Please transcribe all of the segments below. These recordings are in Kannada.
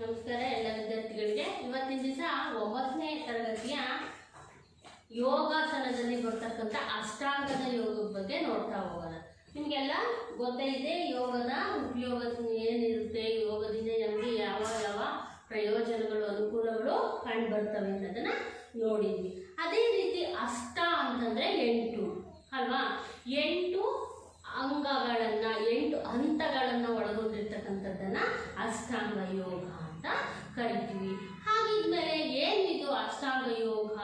ನಮಸ್ಕಾರ ಎಲ್ಲ ವಿದ್ಯಾರ್ಥಿಗಳಿಗೆ. ಇವತ್ತಿನ ದಿವಸ 9ನೇ ತರಗತಿಯ ಯೋಗಾಸನದಲ್ಲಿ ಬರ್ತಕ್ಕಂಥ ಅಷ್ಟಾಂಗದ ಯೋಗದ ಬಗ್ಗೆ ನೋಡ್ತಾ ಹೋಗೋಣ. ನಿಮಗೆಲ್ಲ ಗೊತ್ತೇ ಇದೆ ಯೋಗದ ಉಪಯೋಗ ಏನಿರುತ್ತೆ, ಯೋಗದಿಂದ ನಮಗೆ ಯಾವ ಯಾವ ಪ್ರಯೋಜನಗಳು ಅನುಕೂಲಗಳು ಕಂಡು ಬರ್ತವೆ ಅನ್ನೋದನ್ನ ನೋಡಿದ್ವಿ. ಅದೇ ರೀತಿ ಅಷ್ಟ ಅಂತಂದರೆ 8 ಅಲ್ವಾ? 8 ಅಂಗಗಳನ್ನ 8 ಹಂತಗಳನ್ನು ಒಳಗೊಂಡಿರ್ತಕ್ಕಂಥದ್ದನ್ನ ಅಷ್ಟಾಂಗ ಯೋಗ ಅಂತ ಕರಿತೀವಿ. ಹಾಗಿದ್ಮೇಲೆ ಏನಿದು ಅಷ್ಟಾಂಗ ಯೋಗ,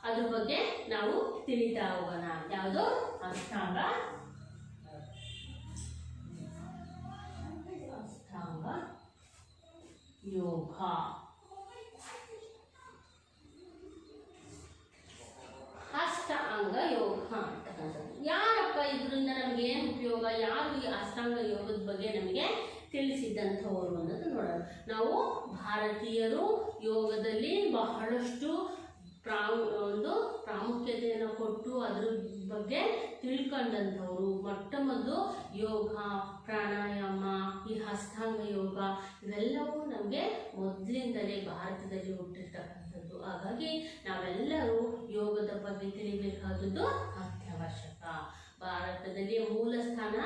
ಅದ್ರ ಬಗ್ಗೆ ನಾವು ತಿಳಿತಾ ಹೋಗೋಣ. ಯಾವುದು ಅಷ್ಟಾಂಗ ಯೋಗ. ಅಷ್ಟಾಂಗ ಯೋಗ ಅಂತಕ್ಕಂಥದ್ದು ಯಾರಪ್ಪ, ಇದರಿಂದ ನಮ್ಗೆ ಏನು ಉಪಯೋಗ, ಯಾರು ಈ ಅಷ್ಟಾಂಗ ಯೋಗದ ಬಗ್ಗೆ ನಮಗೆ ತಿಳಿಸಿದಂಥವರು ಅನ್ನೋದು ನೋಡೋಣ. ನಾವು ಭಾರತೀಯರು ಯೋಗದಲ್ಲಿ ಬಹಳಷ್ಟು ಒಂದು ಪ್ರಾಮುಖ್ಯತೆಯನ್ನು ಕೊಟ್ಟು ಅದ್ರ ಬಗ್ಗೆ ತಿಳ್ಕೊಂಡಂಥವ್ರು. ಮೊಟ್ಟ ಮೊದಲು ಯೋಗ, ಪ್ರಾಣಾಯಾಮ, ಈ ಅಷ್ಟಾಂಗ ಯೋಗ ಇವೆಲ್ಲವೂ ನಮಗೆ ಮೊದಲಿಂದಲೇ ಭಾರತದಲ್ಲಿ ಹುಟ್ಟಿರ್ತಕ್ಕಂಥದ್ದು. ಹಾಗಾಗಿ ನಾವೆಲ್ಲರೂ ಯೋಗದ ಬಗ್ಗೆ ತಿಳಿಬೇಕಾದದ್ದು ಅತ್ಯವಶ್ಯಕ. ಭಾರತದಲ್ಲಿ ಮೂಲ ಸ್ಥಾನ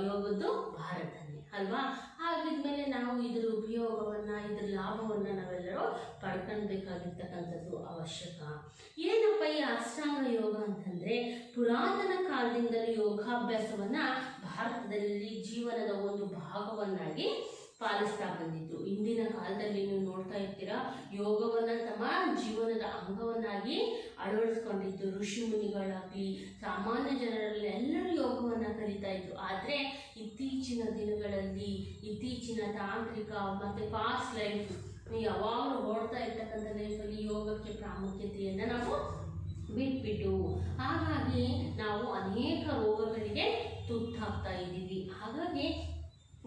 ಯೋಗದ್ದು ಭಾರತನೇ ಅಲ್ವಾ? ಹಾಗಿದ್ಮೇಲೆ ನಾವು ಇದರ ಉಪಯೋಗವನ್ನು, ಇದರ ಲಾಭವನ್ನು ನಾವೆಲ್ಲರೂ ಪಡ್ಕೊಳ್ಬೇಕಾಗಿರ್ತಕ್ಕಂಥದ್ದು ಅವಶ್ಯಕ. ಏನಪ್ಪ ಈ ಅಷ್ಟಾಂಗ ಯೋಗ ಅಂತಂದರೆ, ಪುರಾತನ ಕಾಲದಿಂದಲೂ ಯೋಗಾಭ್ಯಾಸವನ್ನು ಭಾರತದಲ್ಲಿ ಜೀವನದ ಒಂದು ಭಾಗವನ್ನಾಗಿ ಪಾಲಿಸ್ತಾ ಬಂದಿತ್ತು. ಇಂದಿನ ಕಾಲದಲ್ಲಿ ನೀವು ನೋಡ್ತಾ ಇರ್ತೀರಾ, ಯೋಗವನ್ನು ತಮ್ಮ ಜೀವನದ ಅಂಗವನ್ನಾಗಿ ಅಳವಡಿಸ್ಕೊಂಡಿದ್ದು ಋಷಿ ಮುನಿಗಳಾಗಲಿ ಸಾಮಾನ್ಯ ಜನರಲ್ಲಿ ಎಲ್ಲರೂ ಯೋಗವನ್ನು ಕಲಿತಾ ಇದ್ರು. ಆದರೆ ಇತ್ತೀಚಿನ ದಿನಗಳಲ್ಲಿ ಇತ್ತೀಚಿನ ತಾಂತ್ರಿಕ ಮತ್ತು ಫಾಸ್ಟ್ ಲೈಫ್, ನೀವು ಯಾವಾಗಲೂ ಓಡ್ತಾ ಇರ್ತಕ್ಕಂಥ ಲೈಫಲ್ಲಿ ಯೋಗಕ್ಕೆ ಪ್ರಾಮುಖ್ಯತೆಯನ್ನು ನಾವು ಬಿಟ್ಬಿಟ್ಟು, ಹಾಗಾಗಿ ನಾವು ಅನೇಕ ರೋಗಗಳಿಗೆ ತುತ್ತಾಗ್ತಾ ಇದ್ದೀವಿ. ಹಾಗಾಗಿ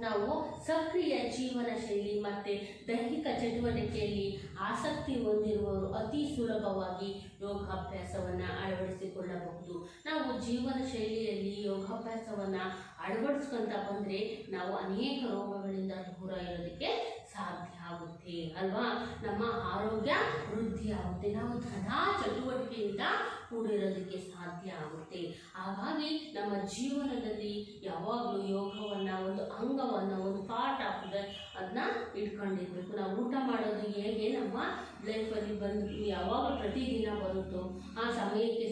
ನಾವು ಸಕ್ರಿಯ ಜೀವನ ಶೈಲಿ ಮತ್ತು ದೈಹಿಕ ಚಟುವಟಿಕೆಯಲ್ಲಿ ಆಸಕ್ತಿ ಹೊಂದಿರುವವರು ಅತಿ ಸುಲಭವಾಗಿ ಯೋಗಾಭ್ಯಾಸವನ್ನು ಅಳವಡಿಸಿಕೊಳ್ಳಬಹುದು. ನಾವು ಜೀವನ ಶೈಲಿಯಲ್ಲಿ ಯೋಗಾಭ್ಯಾಸವನ್ನು ಅಳವಡಿಸ್ಕೊಂತ ಬಂದರೆ ನಾವು ಅನೇಕ ರೋಗಗಳಿಂದ ದೂರ ಇರೋದಕ್ಕೆ ಸಾಧ್ಯ ಆಗುತ್ತೆ ಅಲ್ವಾ? ನಮ್ಮ ಆರೋಗ್ಯ ವೃದ್ಧಿ ಆಗುತ್ತೆ, ನಾವು ಸದಾ ಚಟುವಟಿಕೆಯಿಂದ ಕೂಡಿರೋದಕ್ಕೆ ಸಾಧ್ಯ ಆಗುತ್ತೆ. ಹಾಗಾಗಿ ನಮ್ಮ ಜೀವನದಲ್ಲಿ ಯಾವಾಗಲೂ ಯೋಗವನ್ನು ಒಂದು ಅಂಗವನ್ನು, ಒಂದು ಪಾರ್ಟ್ ಆಫ್ ಅದನ್ನ ಇಟ್ಕೊಂಡಿರ್ಬೇಕು. ನಾವು ಊಟ ಮಾಡೋದು ಹೇಗೆ ನಮ್ಮ ಲೈಫಲ್ಲಿ ಬಂದು ಯಾವಾಗಲೂ ಪ್ರತಿದಿನ ಬರುತ್ತೋ, ಆ ಸಮಯಕ್ಕೆ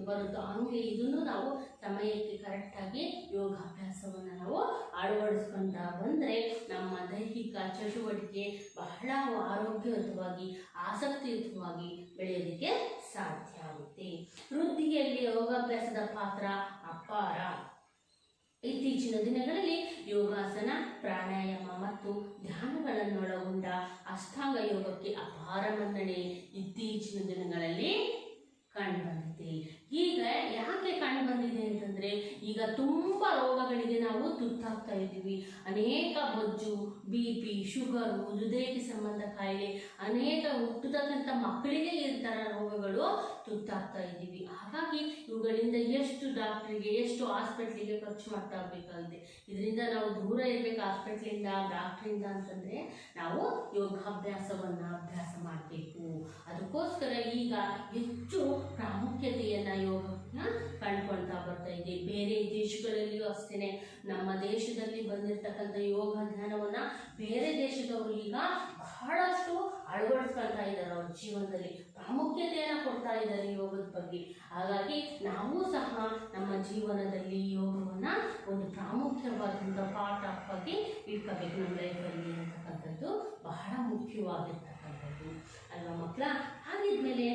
ಬರುತ್ತೋ, ಹಂಗೆ ಇದನ್ನು ನಾವು ಸಮಯಕ್ಕೆ ಕರೆಕ್ಟಾಗಿ ಯೋಗಾಭ್ಯಾಸವನ್ನು ನಾವು ಅಳವಡಿಸ್ಕೊಂತ ಬಂದರೆ ನಮ್ಮ ದೈಹಿಕ ಚಟುವಟಿಕೆ ಬಹಳ ಆರೋಗ್ಯಯುತವಾಗಿ ಆಸಕ್ತಿಯುತವಾಗಿ ಬೆಳೆಯೋದಕ್ಕೆ ಸಾಧ್ಯ ಆಗುತ್ತೆ. ವೃದ್ಧಿಯಲ್ಲಿ ಯೋಗಾಭ್ಯಾಸದ ಪಾತ್ರ ಅಪಾರ. ಇತ್ತೀಚಿನ ದಿನಗಳಲ್ಲಿ ಯೋಗಾಸನ, ಪ್ರಾಣಾಯಾಮ ಮತ್ತು ಧ್ಯಾನಗಳನ್ನೊಳಗೊಂಡ ಅಷ್ಟಾಂಗ ಯೋಗಕ್ಕೆ ಅಪಾರ ಮನ್ನಣೆ ಇತ್ತೀಚಿನ ದಿನಗಳಲ್ಲಿ ಕಂಡುಬಂದಿದೆ. ಈಗ ಯಾಕೆ ಕಂಡುಬಂದಿದೆ ಅಂತಂದರೆ, ಈಗ ತುಂಬ ರೋಗಗಳಿಗೆ ನಾವು ತುತ್ತಾಗ್ತಾ ಇದ್ದೀವಿ. ಅನೇಕ ಬೊಜ್ಜು, BP, ಶುಗರು, ಹೃದಯಕ್ಕೆ ಸಂಬಂಧ ಕಾಯಿಲೆ, ಅನೇಕ ಹುಟ್ಟತಕ್ಕಂಥ ಮಕ್ಕಳಿಗೆ ಈ ಥರ ರೋಗಗಳು ತುತ್ತಾಗ್ತಾ ಇದ್ದೀವಿ. ಹಾಗಾಗಿ ಇವುಗಳಿಂದ ಎಷ್ಟು ಡಾಕ್ಟ್ರಿಗೆ, ಎಷ್ಟು ಹಾಸ್ಪಿಟ್ಲಿಗೆ ಖರ್ಚು ಮಾಡ್ತಾ ಹೋಗಬೇಕಾಗಿದೆ. ಇದರಿಂದ ನಾವು ದೂರ ಇರಬೇಕು ಹಾಸ್ಪಿಟ್ಲಿಂದ, ಡಾಕ್ಟ್ರಿಂದ ಅಂತಂದರೆ ನಾವು ಯೋಗಾಭ್ಯಾಸವನ್ನು ಅಭ್ಯಾಸ ಮಾಡಬೇಕು. ಅದಕ್ಕೋಸ್ಕರ ಈಗ ಹೆಚ್ಚು ಪ್ರಾಮುಖ್ಯತೆಯನ್ನು ಯೋಗನ ಕಂಡುಕೊಳ್ತಾ ಬರ್ತಾ ಇದೆ. ಬೇರೆ ದೇಶಗಳಲ್ಲಿಯೂ ಅಷ್ಟೇ, ನಮ್ಮ ದೇಶದಲ್ಲಿ ಬಂದಿರತಕ್ಕಂಥ ಯೋಗ ಜ್ಞಾನವನ್ನು ಬೇರೆ ದೇಶದವರು ಈಗ ಬಹಳಷ್ಟು ಅಳವಡಿಸ್ಕೊಳ್ತಾ ಇದ್ದಾರೆ. ಅವ್ರ ಜೀವನದಲ್ಲಿ ಪ್ರಾಮುಖ್ಯತೆಯನ್ನು ಕೊಡ್ತಾ ಇದ್ದಾರೆ ಯೋಗದ ಬಗ್ಗೆ. ಹಾಗಾಗಿ ನಾವು ಸಹ ನಮ್ಮ ಜೀವನದಲ್ಲಿ ಯೋಗವನ್ನು ಒಂದು ಪ್ರಾಮುಖ್ಯವಾದಂಥ ಪಾರ್ಟ್ ಆಫ್ ಆಗಿ ಇಟ್ಕೋಬೇಕು ನಮ್ಮ ಲೈಫಲ್ಲಿ ಅಂತಕ್ಕಂಥದ್ದು ಬಹಳ ಮುಖ್ಯವಾಗಿರ್ತಕ್ಕಂಥದ್ದು ಅಲ್ವಾ ಮಕ್ಕಳ? ಹಾಗಿದ್ಮೇಲೆ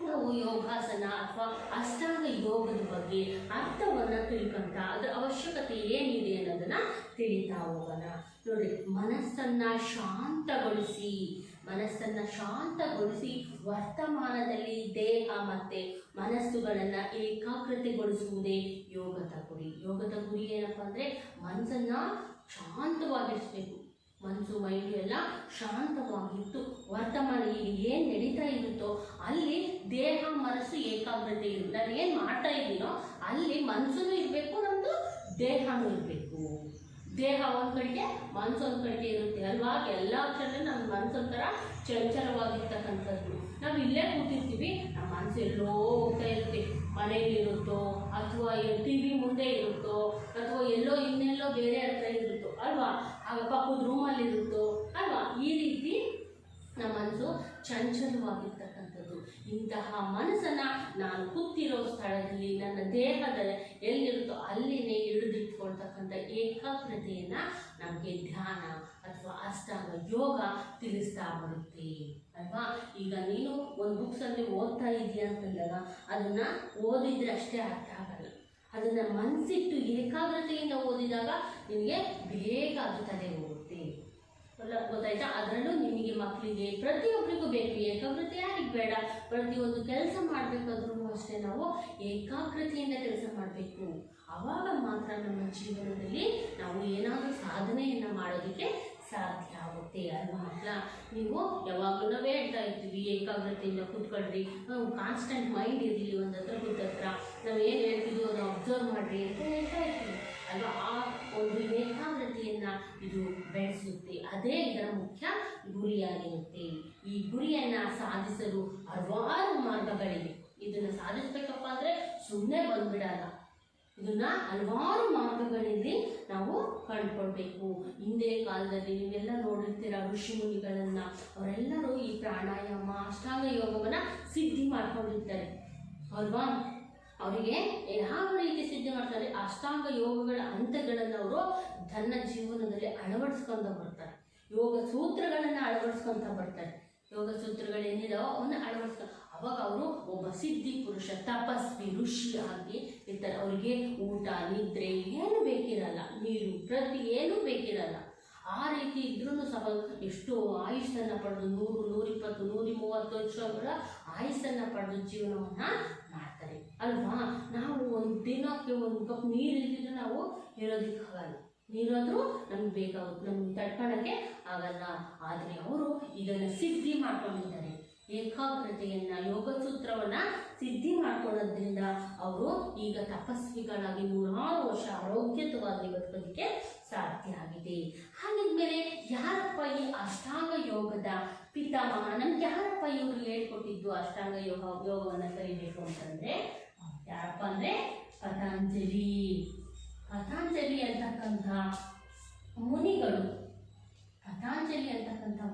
ನಾವು ಯೋಗಾಸನ ಅಥವಾ ಅಷ್ಟಾಂಗ ಯೋಗದ ಬಗ್ಗೆ ಅರ್ಥವನ್ನು ತಿಳ್ಕೊಂತ ಅದರ ಅವಶ್ಯಕತೆ ಏನಿದೆ ಅನ್ನೋದನ್ನು ತಿಳಿತಾ ಹೋಗೋಣ. ನೋಡಿ, ಮನಸ್ಸನ್ನು ಶಾಂತಗೊಳಿಸಿ ವರ್ತಮಾನದಲ್ಲಿ ದೇಹ ಮತ್ತು ಮನಸ್ಸುಗಳನ್ನು ಏಕಾಗ್ರತೆಗೊಳಿಸುವುದೇ ಯೋಗದ ಗುರಿ. ಯೋಗದ ಗುರಿ ಏನಪ್ಪ ಅಂದರೆ ಮನಸ್ಸನ್ನು ಶಾಂತವಾಗಿರಿಸಬೇಕು. ಮನಸ್ಸು ಮೈಂಡು ಎಲ್ಲ ಶಾಂತವಾಗಿತ್ತು ವರ್ತಮಾನ ಈಗ ಏನು ನಡೀತಾ ಇರುತ್ತೋ ಅಲ್ಲಿ ದೇಹ ಮನಸ್ಸು ಏಕಾಗ್ರತೆ ಇರುತ್ತೆ. ನಾನು ಏನು ಮಾಡ್ತಾ ಇದ್ದೀನೋ ಅಲ್ಲಿ ಮನಸ್ಸೂ ಇರಬೇಕು, ನಮ್ಮದು ದೇಹನೂ ಇರಬೇಕು. ದೇಹ ಒಂದು ಕಡೆಗೆ ಮನಸ್ಸು ಒಂದು ಕಡೆಗೆ ಇರುತ್ತೆ ಅಲ್ವಾ? ಎಲ್ಲ ಕ್ಷಣ ಮನಸ್ಸೊಂಥರ ಚಂಚಲವಾಗಿರ್ತಕ್ಕಂಥದ್ದು. ನಾವು ಇಲ್ಲೇ ಕೂತಿರ್ತೀವಿ, ನಮ್ಮ ಮನಸ್ಸು ಎಲ್ಲೋ ಹೋಗ್ತಾ ಇರುತ್ತೆ. ಮನೆಯಲ್ಲಿರುತ್ತೋ ಅಥವಾ ಟಿ ವಿ ಮುಂದೆ ಇರುತ್ತೋ ಅಥವಾ ಎಲ್ಲೋ ಇನ್ನೆಲ್ಲೋ ಬೇರೆ ಹತ್ರ ಇರುತ್ತೋ ಅಲ್ವಾ, ಆಗ ಪಕ್ಕದ ರೂಮಲ್ಲಿರುತ್ತೋ ಅಲ್ವಾ. ಈ ರೀತಿ ನಮ್ಮ ಮನಸ್ಸು ಚಂಚಲವಾಗಿರ್ತಕ್ಕಂಥದ್ದು. ಇಂತಹ ಮನಸ್ಸನ್ನು ನಾನು ಕೂತಿರೋ ಸ್ಥಳದಲ್ಲಿ ನನ್ನ ದೇಹದ ಎಲ್ಲಿರುತ್ತೋ ಅಲ್ಲಿನೇ ಹಿಡಿದಿಟ್ಕೊಳ್ತಕ್ಕಂಥ ಏಕಾಗ್ರತೆಯನ್ನು ನಮಗೆ ಧ್ಯಾನ ಅಥವಾ ಅಷ್ಟಾಂಗ ಯೋಗ ತಿಳಿಸ್ತಾ ಬರುತ್ತೆ ಅಲ್ವಾ. ಈಗ ನೀನು ಒಂದು ಬುಕ್ಸಲ್ಲಿ ಓದ್ತಾ ಇದೆಯಾ ಅಂತಂದಾಗ ಅದನ್ನು ಓದಿದರೆ ಅಷ್ಟೇ ಅರ್ಥ ಆಗಲ್ಲ. ಅದನ್ನು ಮನಸ್ಸಿಟ್ಟು ಏಕಾಗ್ರತೆಯಿಂದ ಓದಿದಾಗ ನಿನಗೆ ಬೇಗ ಅದು ತಲೆ ಹೋಗುತ್ತೆ. ಗೊತ್ತಾಯ್ತಾ? ಅದರಲ್ಲೂ ನಿಮಗೆ ಮಕ್ಕಳಿಗೆ ಪ್ರತಿಯೊಬ್ಬರಿಗೂ ಬೇಕು ಏಕಾಗ್ರತೆ. ಯಾರಿಗೆ ಬೇಡ? ಪ್ರತಿಯೊಂದು ಕೆಲಸ ಮಾಡಬೇಕಾದ್ರೂ ಅಷ್ಟೇ ನಾವು ಏಕಾಗ್ರತೆಯಿಂದ ಕೆಲಸ ಮಾಡಬೇಕು. ಆವಾಗ ಮಾತ್ರ ನಮ್ಮ ಜೀವನದಲ್ಲಿ ನಾವು ಏನಾದರೂ ಸಾಧನೆಯನ್ನು ಮಾಡೋದಕ್ಕೆ ಸಾಧ್ಯ ಆಗುತ್ತೆ ಅಲ್ವಾ ಮಕ್ಕಳ. ನೀವು ಯಾವಾಗಲೂ ನಾವು ಹೇಳ್ತಾ ಇರ್ತೀವಿ ಏಕಾಗ್ರತೆಯಿಂದ ಕೂತ್ಕೊಳ್ರಿ, ನಾವು ಕಾನ್ಸ್ಟೆಂಟ್ ಮೈಂಡ್ ಇರಲಿ, ಒಂದು ಹತ್ರ ಕೂತತ್ರ ನಾವು ಏನು ಹೇಳ್ತಿದ್ವಿ ಅದನ್ನು ಅಬ್ಸರ್ವ್ ಮಾಡಿರಿ ಅಂತ ಹೇಳ್ತಾ ಇರ್ತೀವಿ ಅಲ್ವಾ. ಆ ಒಂದು ಏಕಾಗ್ರತೆಯನ್ನು ಇದು ಬೆಳೆಸುತ್ತೆ. ಅದೇ ಇದರ ಮುಖ್ಯ ಗುರಿಯಾಗಿರುತ್ತೆ. ಈ ಗುರಿಯನ್ನು ಸಾಧಿಸಲು ಹಲವಾರು ಮಾರ್ಗಗಳಿವೆ. ಇದನ್ನು ಸಾಧಿಸಬೇಕಪ್ಪ ಅಂದರೆ ಸುಮ್ಮನೆ ಬಂದ್ಬಿಡಲ್ಲ. ಇದನ್ನು ಹಲವಾರು ಮಾರ್ಗಗಳಲ್ಲಿ ನಾವು ಕಂಡುಕೊಳ್ಬೇಕು. ಹಿಂದೆ ಕಾಲದಲ್ಲಿ ನೀವೆಲ್ಲ ನೋಡಿರ್ತೀರ ಋಷಿ ಮುನಿಗಳನ್ನು, ಅವರೆಲ್ಲರೂ ಈ ಪ್ರಾಣಾಯಾಮ ಅಷ್ಟಾಂಗ ಯೋಗವನ್ನು ಸಿದ್ಧಿ ಮಾಡ್ಕೊಂಡಿರ್ತಾರೆ ಅಲ್ವಾ. ಅವರಿಗೆ ಯಾವ ರೀತಿ ಸಿದ್ಧಿ ಮಾಡ್ತಾರೆ? ಅಷ್ಟಾಂಗ ಯೋಗಗಳ ಹಂತಗಳನ್ನು ಅವರು ತನ್ನ ಜೀವನದಲ್ಲಿ ಅಳವಡಿಸ್ಕೊಂತ ಬರ್ತಾರೆ. ಯೋಗ ಸೂತ್ರಗಳನ್ನು ಅಳವಡಿಸ್ಕೊಂತ ಬರ್ತಾರೆ. ಯೋಗ ಸೂತ್ರಗಳೇನಿದಾವೋ ಅವನ್ನ ಅಳವಡಿಸ್ಕೊಂಡು ಅವಾಗ ಅವರು ಒಬ್ಬ ಸಿದ್ಧಿ ಪುರುಷ, ತಪಸ್ವಿ, ಋಷಿ ಆಗಿ ಇರ್ತಾರೆ. ಅವರಿಗೆ ಊಟ ನಿದ್ರೆ ಏನು ಬೇಕಿರಲ್ಲ, ನೀರು ಪ್ರತಿ ಏನೂ ಬೇಕಿರಲ್ಲ. ಆ ರೀತಿ ಇದ್ರೂ ಸಹ ಎಷ್ಟೋ ಆಯುಷನ್ನು ಪಡೆದು 100, 120, 130 ವರ್ಷಗಳ ಆಯುಷನ್ನು ಪಡೆದು ಜೀವನವನ್ನು ಮಾಡ್ತಾರೆ ಅಲ್ವಾ. ನಾವು ಒಂದು ದಿನಕ್ಕೆ ಒಂದು ಕಪ್ ನೀರು ಇಲ್ದಿದ್ರೆ ನಾವು ಹೇಳೋದಕ್ಕಾಗಲ್ಲ. ನೀರಾದರೂ ನಮ್ಗೆ ಬೇಕಾಗುತ್ತೆ, ನಮ್ಗೆ ತಡ್ಕೊಳ್ಳೋಕ್ಕೆ ಆಗಲ್ಲ. ಆದರೆ ಅವರು ಇದನ್ನು ಸಿದ್ಧಿ ಮಾಡ್ಕೊಂಡಿದ್ದಾರೆ. ಏಕಾಗ್ರತೆಯನ್ನು ಯೋಗ ಸೂತ್ರವನ್ನು ಸಿದ್ಧಿ ಮಾಡ್ಕೊಳ್ಳೋದ್ರಿಂದ ಅವರು ಈಗ ತಪಸ್ವಿಗಳಾಗಿ 100 ವರ್ಷ ಆರೋಗ್ಯವಾಗಿ ಬದುಕೋದಕ್ಕೆ ಸಾಧ್ಯ ಆಗಿದೆ. ಹಾಗಿದ್ಮೇಲೆ ಯಾರಪ್ಪ ಈ ಅಷ್ಟಾಂಗ ಯೋಗದ ಪಿತಾಮಹ? ನಮ್ಗೆ ಯಾರಪ್ಪ ಇವರು ಹೇಳ್ಕೊಟ್ಟಿದ್ದು ಅಷ್ಟಾಂಗ ಯೋಗವನ್ನು ಕಲಿಬೇಕು ಅಂತಂದರೆ ಯಾರಪ್ಪ ಅಂದರೆ ಪತಂಜಲಿ. ಪತಂಜಲಿ ಅಂತಕ್ಕಂಥ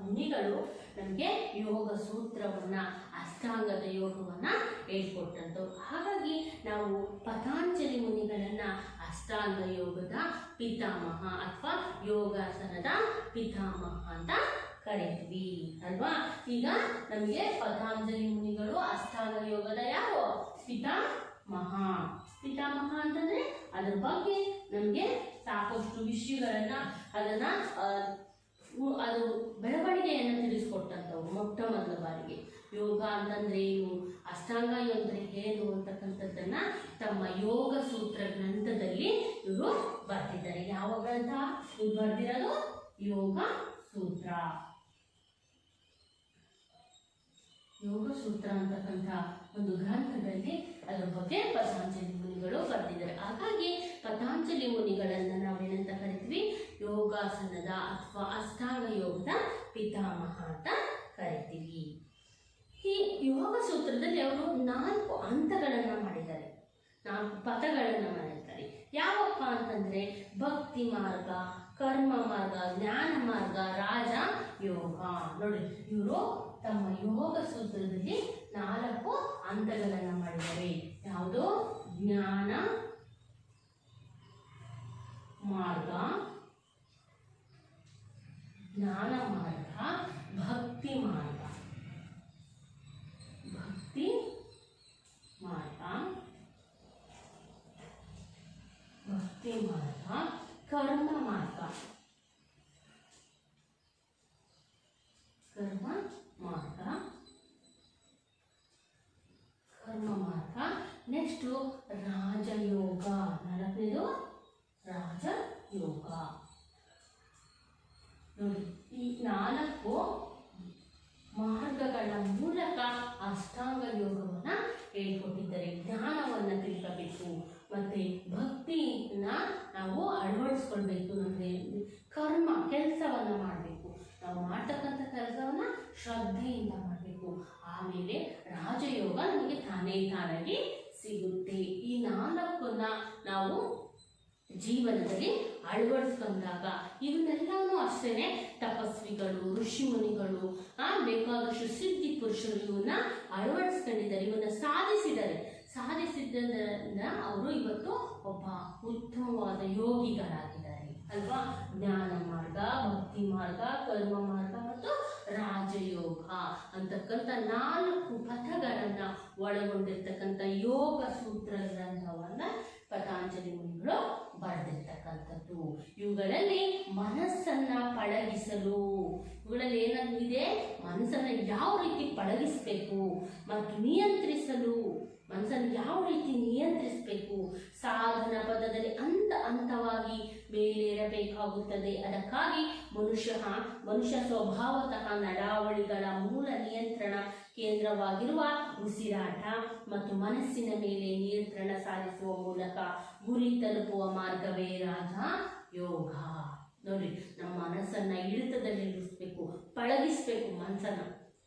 ಮುನಿಗಳು ನಮಗೆ ಯೋಗ ಸೂತ್ರವನ್ನು ಅಷ್ಟಾಂಗದ ಯೋಗವನ್ನು ಹೇಳ್ಕೊಟ್ಟಂಥವ್ರು. ಹಾಗಾಗಿ ನಾವು ಪತಂಜಲಿ ಮುನಿಗಳನ್ನು ಅಷ್ಟಾಂಗ ಯೋಗದ ಪಿತಾಮಹ ಅಥವಾ ಯೋಗಾಸನದ ಪಿತಾಮಹ ಅಂತ ಕರೀತೀವಿ ಅಲ್ವಾ. ಈಗ ನಮಗೆ ಪತಂಜಲಿ ಮುನಿಗಳು ಅಷ್ಟಾಂಗ ಯೋಗದ ಯಾರು ಪಿತಾಮಹ ಅಂತಂದರೆ ಅದ್ರ ಬಗ್ಗೆ ನಮಗೆ ಸಾಕಷ್ಟು ವಿಷಯಗಳನ್ನು ಅದು ಬೆಳವಣಿಗೆಯನ್ನು ತಿಳಿಸ್ಕೊಟ್ಟಂಥವ್ರು ಮೊಟ್ಟ ಮೊದಲ ಬಾರಿಗೆ. ಯೋಗ ಅಂತಂದ್ರೆ ಏನು, ಅಷ್ಟಾಂಗ ಅಂದರೆ ಏನು ಅಂತಕ್ಕಂಥದ್ದನ್ನು ತಮ್ಮ ಯೋಗ ಸೂತ್ರ ಗ್ರಂಥದಲ್ಲಿ ಇವರು ಬರೆದಿದ್ದಾರೆ. ಯಾವ ಗ್ರಂಥ ಇವ್ರು ಬರೆದಿರೋದು? ಯೋಗ ಸೂತ್ರ. ಯೋಗ ಸೂತ್ರ ಅಂತಕ್ಕಂಥ ಒಂದು ಗ್ರಂಥದಲ್ಲಿ ಅದರ ಬಗ್ಗೆ ಪತಂಜಲಿ ಮುನಿಗಳು ಬರೆದಿದ್ದಾರೆ. ಹಾಗಾಗಿ ಪತಂಜಲಿ ಮುನಿಗಳನ್ನು ನಾವೇನಂತ ಕರಿತೀವಿ? ಯೋಗಾಸನದ ಅಥವಾ ಅಷ್ಟಾಂಗ ಯೋಗದ ಪಿತಾಮಹ ಅಂತ ಕರಿತೀವಿ. ಈ ಯೋಗ ಸೂತ್ರದಲ್ಲಿ ಅವರು 4 ಹಂತಗಳನ್ನು ಮಾಡಿದ್ದಾರೆ, 4 ಪಥಗಳನ್ನು ಮಾಡಿದ್ದಾರೆ. ಯಾವಪ್ಪ ಅಂತಂದರೆ ಭಕ್ತಿ ಮಾರ್ಗ, ಕರ್ಮ ಮಾರ್ಗ, ಜ್ಞಾನ ಮಾರ್ಗ, ರಾಜ ಯೋಗ. ನೋಡಿ, ಇವರು ತಮ್ಮ ಯೋಗ ಸೂತ್ರದಲ್ಲಿ 4 ಹಂತಗಳನ್ನು ಮಾಡಿದ್ದಾರೆ. ಯಾವುದು? ಜ್ಞಾನ ಮಾರ್ಗ, ಭಕ್ತಿ ಮಾರ್ಗ, ಕರ್ಮ ಮಾರ್ಗ, ನೆಕ್ಸ್ಟು ರಾಜಯೋಗ. 4ನೇದು ರಾಜಯೋಗ. ನೋಡಿ, ಈ 4 ಮಾರ್ಗಗಳ ಮೂಲಕ ಅಷ್ಟಾಂಗ ಯೋಗವನ್ನು ಹೇಳ್ಕೊಟ್ಟಿದ್ದಾರೆ. ಜ್ಞಾನವನ್ನು ತಿಳ್ಕೋಬೇಕು, ಮತ್ತು ಭಕ್ತಿನ ನಾವು ಅಳವಡಿಸ್ಕೊಳ್ಬೇಕು. ನಮಗೆ ಕರ್ಮ ಕೆಲಸವನ್ನು ಮಾಡಬೇಕು. ನಾವು ಮಾಡ್ತಕ್ಕಂಥ ಕೆಲಸ ತಾನಾಗಿ ಸಿಗುತ್ತೆ. ಈ ನಾಲ್ಕನ್ನ ನಾವು ಜೀವನದಲ್ಲಿ ಅಳವಡಿಸ್ಕೊಂಡಾಗ ಇವನ್ನೆಲ್ಲವೂ ಅಷ್ಟೇನೆ ತಪಸ್ವಿಗಳು, ಋಷಿ ಮುನಿಗಳು, ಬೇಕಾದಷ್ಟು ಸಿದ್ಧಿ ಪುರುಷರು ಇವನ್ನ ಅಳವಡಿಸ್ಕೊಂಡಿದ್ದಾರೆ, ಇವನ್ನ ಸಾಧಿಸಿದ್ದರಿಂದ ಅವರು ಇವತ್ತು ಒಬ್ಬ ಉತ್ತಮವಾದ ಯೋಗಿಗಳಾಗಿದ್ದಾರೆ ಅಲ್ವಾ. ಜ್ಞಾನ ಮಾರ್ಗ, ಭಕ್ತಿ ಮಾರ್ಗ, ಕರ್ಮ ಮಾರ್ಗ ಮತ್ತು ರಾಜಯೋಗ ಅಂತಕ್ಕಂಥ 4 ಪಥಗಳನ್ನ ಒಳಗೊಂಡಿರ್ತಕ್ಕಂಥ ಯೋಗ ಸೂತ್ರ ಗ್ರಂಥವನ್ನ ಪತಂಜಲಿ ಮುನಿಗಳು ಬರೆದಿರ್ತಕ್ಕಂಥದ್ದು. ಇವುಗಳಲ್ಲಿ ಮನಸ್ಸನ್ನ ಪಳಗಿಸಲು, ಇವುಗಳಲ್ಲಿ ಏನಾಗಿದೆ, ಮನಸ್ಸನ್ನ ಯಾವ ರೀತಿ ಪಳಗಿಸಬೇಕು ಮತ್ತು ನಿಯಂತ್ರಿಸಲು, ಮನಸ್ಸನ್ನು ಯಾವ ರೀತಿ ನಿಯಂತ್ರಿಸಬೇಕು, ಸಾಧನ ಪದದಲ್ಲಿ ಹಂತವಾಗಿ ಮೇಲೇರಬೇಕಾಗುತ್ತದೆ. ಅದಕ್ಕಾಗಿ ಮನುಷ್ಯ ಸ್ವಭಾವತಃ ನಡಾವಳಿಗಳ ಮೂಲ ನಿಯಂತ್ರಣ ಕೇಂದ್ರವಾಗಿರುವ ಉಸಿರಾಟ ಮತ್ತು ಮನಸ್ಸಿನ ಮೇಲೆ ನಿಯಂತ್ರಣ ಸಾಧಿಸುವ ಮೂಲಕ ಗುರಿ ತಲುಪುವ ಮಾರ್ಗವೇ ರಾಜ ಯೋಗ. ನೋಡಿ, ನಮ್ಮ ಮನಸ್ಸನ್ನ ಇಳಿತದಲ್ಲಿರಿಸಬೇಕು, ಪಳಗಿಸ್ಬೇಕು ಮನಸ್ಸನ್ನ.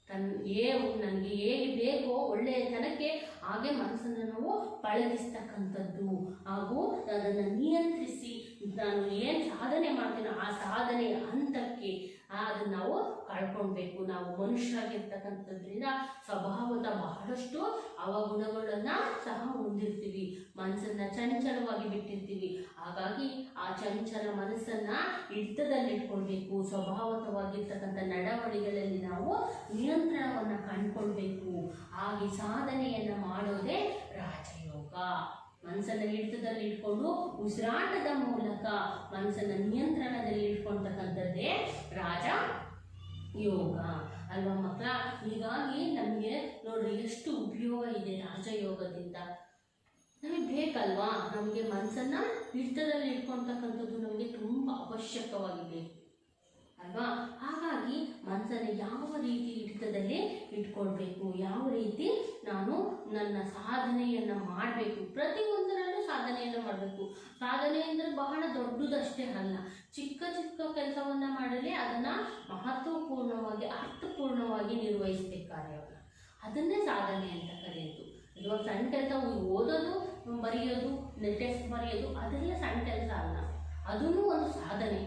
ನನಗೆ ಹೇಗೆ ಬೇಕೋ ಒಳ್ಳೆಯ ತನಕ್ಕೆ ಹಾಗೆ ಮನಸ್ಸನ್ನು ನಾವು ಪಳಗಿಸ್ತಕ್ಕಂಥದ್ದು, ಹಾಗೂ ಅದನ್ನು ನಿಯಂತ್ರಿಸಿ ನಾನು ಏನು ಸಾಧನೆ ಮಾಡ್ತೀನೋ ಆ ಸಾಧನೆಯ ಹಂತಕ್ಕೆ ಅದನ್ನು ನಾವು ಕಳ್ಕೊಳ್ಬೇಕು. ನಾವು ಮನುಷ್ಯರಾಗಿರ್ತಕ್ಕಂಥದ್ರಿಂದ ಸ್ವಭಾವದ ಬಹಳಷ್ಟು ಅವಗುಣಗಳನ್ನು ಸಹ ಹೊಂದಿರ್ತೀವಿ, ಮನಸ್ಸನ್ನು ಚಂಚಲವಾಗಿ ಬಿಟ್ಟಿರ್ತೀವಿ. ಹಾಗಾಗಿ ಆ ಚಂಚಲ ಮನಸ್ಸನ್ನು ಹಿಡಿತದಲ್ಲಿಟ್ಕೊಳ್ಬೇಕು. ಸ್ವಭಾವತವಾಗಿರ್ತಕ್ಕಂಥ ನಡವಳಿಕೆಗಳಲ್ಲಿ ನಾವು ನಿಯಂತ್ರಣವನ್ನು ಕಂಡುಕೊಳ್ಬೇಕು. ಹಾಗೆ ಸಾಧನೆಯನ್ನು ಮಾಡೋದೇ ರಾಜಯೋಗ. ಮನಸ್ಸನ್ನು ಹಿಡಿತದಲ್ಲಿ ಇಟ್ಕೊಂಡು ಉಸಿರಾಟದ ಮೂಲಕ ಮನಸ್ಸನ್ನು ನಿಯಂತ್ರಣದಲ್ಲಿ ಇಟ್ಕೊಳ್ತಕ್ಕಂಥದ್ದೇ ರಾಜ ಯೋಗ ಅಲ್ವಾ ಮಕ್ಕಳ. ಹೀಗಾಗಿ ನಮಗೆ ನೋಡ್ರಿ ಎಷ್ಟು ಉಪಯೋಗ ಇದೆ ರಾಜಯೋಗದಿಂದ. ನಮಗೆ ಬೇಕಲ್ವಾ, ನಮಗೆ ಮನಸ್ಸನ್ನ ಹಿಡಿತದಲ್ಲಿ ಇಟ್ಕೊಳ್ತಕ್ಕಂಥದ್ದು ನಮಗೆ ತುಂಬ ಅವಶ್ಯಕವಾಗಿ ಬೇಕು ಅಲ್ವಾ. ಹಾಗಾಗಿ ಮನಸ್ಸನ್ನು ಯಾವ ರೀತಿ ಹಿಡಿತದಲ್ಲಿ ಇಟ್ಕೊಳ್ಬೇಕು, ಯಾವ ರೀತಿ ನಾನು ನನ್ನ ಸಾಧನೆಯನ್ನು ಮಾಡಬೇಕು, ಪ್ರತಿಯೊಂದರಲ್ಲೂ ಸಾಧನೆಯನ್ನು ಮಾಡಬೇಕು. ಸಾಧನೆ ಅಂದರೆ ಬಹಳ ದೊಡ್ಡದಷ್ಟೇ ಅಲ್ಲ, ಚಿಕ್ಕ ಚಿಕ್ಕ ಕೆಲಸವನ್ನು ಮಾಡಲಿ ಅದನ್ನು ಮಹತ್ವಪೂರ್ಣವಾಗಿ ಅರ್ಥಪೂರ್ಣವಾಗಿ ನಿರ್ವಹಿಸಬೇಕು ಕಾರ್ಯವನ್ನು. ಅದನ್ನೇ ಸಾಧನೆ ಅಂತ ಕರೆಯೋದು. ಇವಾಗ ಸಣ್ಣ ಕೆಲಸ ಓದೋದು, ಬರೆಯೋದು, ಟೆಸ್ಟ್ ಬರೆಯೋದು ಅದೆಲ್ಲ ಸಣ್ಣ ಕೆಲಸ ಅಲ್ಲ, ಅದೂ ಒಂದು ಸಾಧನೆ.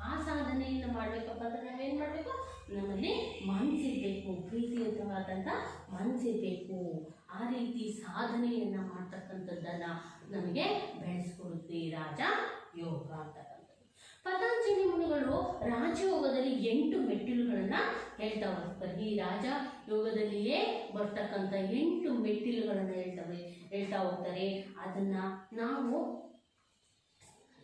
ಆ ಸಾಧನೆಯನ್ನು ಮಾಡಬೇಕಪ್ಪ ಅಂದರೆ ನಾವೇನು ಮಾಡಬೇಕು, ನಮ್ಮಲ್ಲಿ ಮನಸ್ಸಿರಬೇಕು, ಪ್ರೀತಿಯುತವಾದಂಥ ಮನಸ್ಸಿರಬೇಕು. ಆ ರೀತಿ ಸಾಧನೆಯನ್ನು ಮಾಡ್ತಕ್ಕಂಥದ್ದನ್ನು ನಮಗೆ ಬೆಳೆಸ್ಕೊಡುತ್ತೆ ರಾಜ ಯೋಗ ಅಂತಕ್ಕಂಥದ್ದು. ಪತಂಜಲಿ ಮುನಿಗಳು ರಾಜಯೋಗದಲ್ಲಿ 8 ಮೆಟ್ಟಿಲುಗಳನ್ನು ಹೇಳ್ತಾ ಹೋಗ್ತಾರೆ. ಈ ರಾಜ ಯೋಗದಲ್ಲಿಯೇ ಬರ್ತಕ್ಕಂಥ 8 ಮೆಟ್ಟಿಲುಗಳನ್ನು ಹೇಳ್ತಾ ಹೋಗ್ತಾರೆ. ಅದನ್ನು ನಾವು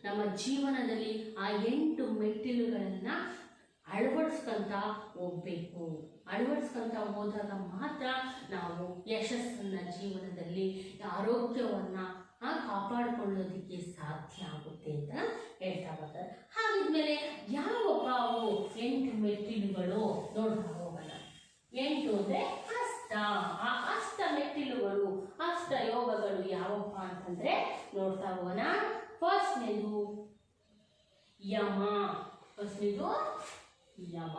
ನಮ್ಮ ಜೀವನದಲ್ಲಿ ಆ 8 ಮೆಟ್ಟಿಲುಗಳನ್ನು ಅಳವಡಿಸ್ಕೊಂತ ಹೋಗ್ಬೇಕು. ಅಳವಡಿಸ್ಕೊಂತ ಹೋದಾಗ ಮಾತ್ರ ನಾವು ಯಶಸ್ಸನ್ನು ಜೀವನದಲ್ಲಿ ಆರೋಗ್ಯವನ್ನು ಕಾಪಾಡಿಕೊಳ್ಳೋದಕ್ಕೆ ಸಾಧ್ಯ ಆಗುತ್ತೆ ಅಂತ ಹೇಳ್ತಾ ಬರ್ತಾರೆ. ಹಾಗಿದ್ಮೇಲೆ ಯಾವಪ್ಪ ಅವು 8 ಮೆಟ್ಟಿಲುಗಳು ನೋಡ್ತಾ ಹೋಗೋಣ. 8 ಅಂದರೆ ಅಷ್ಟ. ಆ ಅಷ್ಟ ಮೆಟ್ಟಿಲುಗಳು, ಅಷ್ಟ ಯೋಗಗಳು ಯಾವಪ್ಪ ಅಂತಂದರೆ ನೋಡ್ತಾ ಹೋಗೋಣ. ಫಸ್ಟ್ನೇದು ಯಮ. ಫಸ್ಟ್ನೇದು ಯಮ.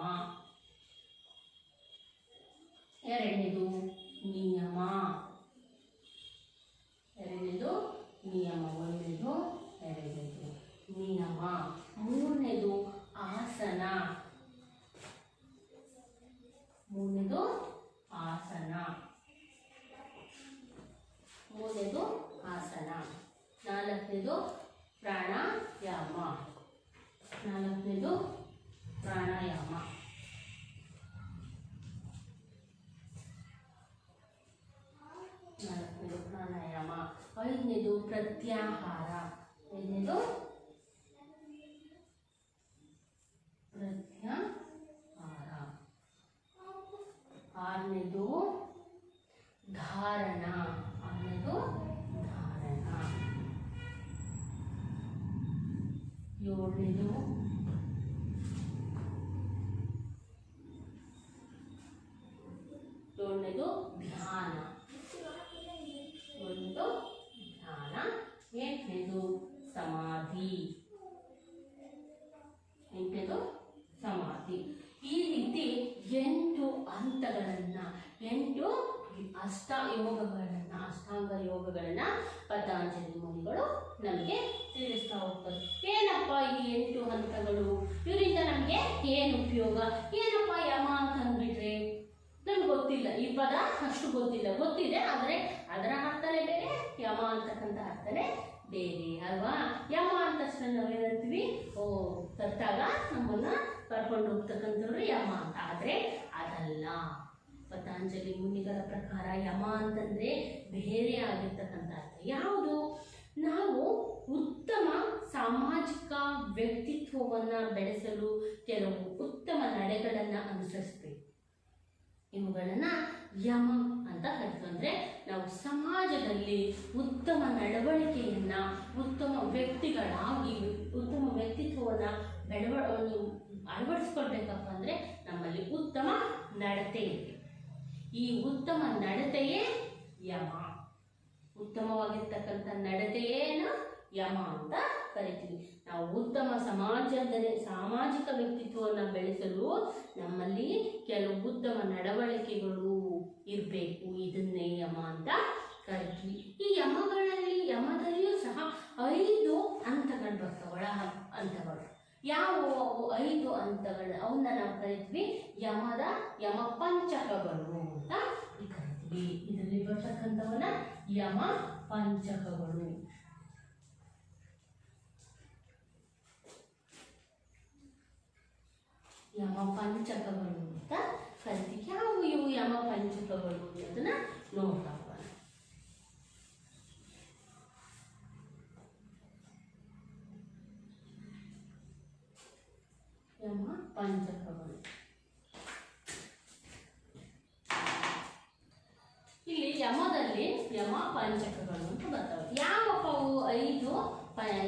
ಎರಡನೇದು ನಿಯಮ. ಒಂದನೇದು, ಎರಡನೇದು ನಿಯಮ. ಮೂರನೇದು ಆಸನ. ನಾಲ್ಕನೇದು ಪ್ರಾಣಾಯಾಮ. ಐದನೇದು ಪ್ರತ್ಯಾಹಾರ. ಆರನೇದು ಧಾರಣ. ಏಳನೇದು ಧ್ಯಾನ. ಎಂಟನೇದು ಸಮಾಧಿ. ಈ ರೀತಿ 8 ಹಂತಗಳನ್ನು, 8 ಅಷ್ಟಾಂಗ ಯೋಗಗಳನ್ನ ಪತಂಜಲಿ ಮುನಿಗಳು ನಮಗೆ ತಿಳಿಸ್ತಾ ಹೋಗ್ತಾರೆ. ಏನಪ್ಪ ಈ 8 ಹಂತಗಳು, ಇವರಿಂದ ನಮಗೆ ಏನು ಉಪಯೋಗ, ಏನಪ್ಪ ಯಮ ಅಂತ ಅಂದ್ಬಿಟ್ರೆ ನಮ್ಗೆ ಗೊತ್ತಿಲ್ಲ, ಈ ಪದ ಅಷ್ಟು ಗೊತ್ತಿಲ್ಲ, ಗೊತ್ತಿದೆ ಆದರೆ ಅದರ ಅರ್ಥನೇ ಬೇರೆ, ಯಮ ಅಂತಕ್ಕಂಥ ಅರ್ಥನೇ ಬೇರೆ ಅಲ್ವಾ. ಯಮ ಅಂತ ತಕ್ಷಣ ನಾವೇನಂತೀವಿ, ಕರ್ತಾಗ ನಮ್ಮನ್ನ ಕರ್ಕೊಂಡು ಹೋಗ್ತಕ್ಕಂಥವ್ರು ಯಮ ಅಂತ. ಆದರೆ ಅದಲ್ಲ, ಪತಂಜಲಿ ಮುನಿಗಳ ಪ್ರಕಾರ ಯಮ ಅಂತಂದ್ರೆ ಬೇರೆ ಆಗಿರ್ತಕ್ಕಂಥ ಅರ್ಥ. ಯಾವುದು? ನಾವು ಉತ್ತಮ ಸಾಮಾಜಿಕ ವ್ಯಕ್ತಿತ್ವವನ್ನು ಬೆಳೆಸಲು ಕೆಲವು ಉತ್ತಮ ನಡೆಗಳನ್ನು ಅನುಸರಿಸಬೇಕು. ಇವುಗಳನ್ನ ಯಮ ಅಂತ ಕರಿತೀವಿ. ಅಂದರೆ ನಾವು ಸಮಾಜದಲ್ಲಿ ಉತ್ತಮ ನಡವಳಿಕೆಯನ್ನ, ಉತ್ತಮ ವ್ಯಕ್ತಿಗಳಾಗಿ ಉತ್ತಮ ವ್ಯಕ್ತಿತ್ವವನ್ನು ಅಳವಡಿಸ್ಕೊಳ್ಬೇಕಪ್ಪ ಅಂದರೆ ನಮ್ಮಲ್ಲಿ ಉತ್ತಮ ನಡತೆ ಇದೆ. ಈ ಉತ್ತಮ ನಡತೆಯೇ ಯಮ. ಉತ್ತಮವಾಗಿರ್ತಕ್ಕಂಥ ನಡತೆಯೇನ ಯಮ ಅಂತ ಕರಿತೀವಿ. ನಾವು ಉತ್ತಮ ಸಾಮಾಜಿಕ ವ್ಯಕ್ತಿತ್ವವನ್ನು ಬೆಳೆಸಲು ನಮ್ಮಲ್ಲಿ ಕೆಲವು ಉತ್ತಮ ನಡವಳಿಕೆಗಳು ಇರಬೇಕು. ಇದನ್ನೇ ಯಮ ಅಂತ ಕರಿತೀವಿ. ಈ ಯಮದಲ್ಲಿಯೂ ಸಹ 5 ಹಂತಗಳು ಬರ್ತವೆ, ಒಳ ಹಂತಗಳು. ಯಾವುವು 5 ಹಂತಗಳು? ಅವನ್ನ ನಾವು ಕರಿತೀವಿ ಯಮ ಪಂಚಕಗಳು ಅಂತ ಕರಿತೀವಿ. ಇದರಲ್ಲಿ ಬರ್ತಕ್ಕಂಥವನ್ನ ಯಮ ಪಂಚಕಗಳು. ಯಮ ಪಂಚಕಗಳು ಅಂತ ಕರಿತೀವಿ. ಯಾವ ಇವು ಯಮ ಪಂಚಕಗಳು ಅದನ್ನ ನೋಡ್ತಾ ಹೋಗೋಣ. ಯಮ ಪಂಚಕಗಳು, ಇಲ್ಲಿ ಯಮದಲ್ಲಿ ಯಮ ಪಂಚಕಗಳು ಅಂತ ಬರ್ತವೆ. ಯಾವಪ್ಪ ಅವು 5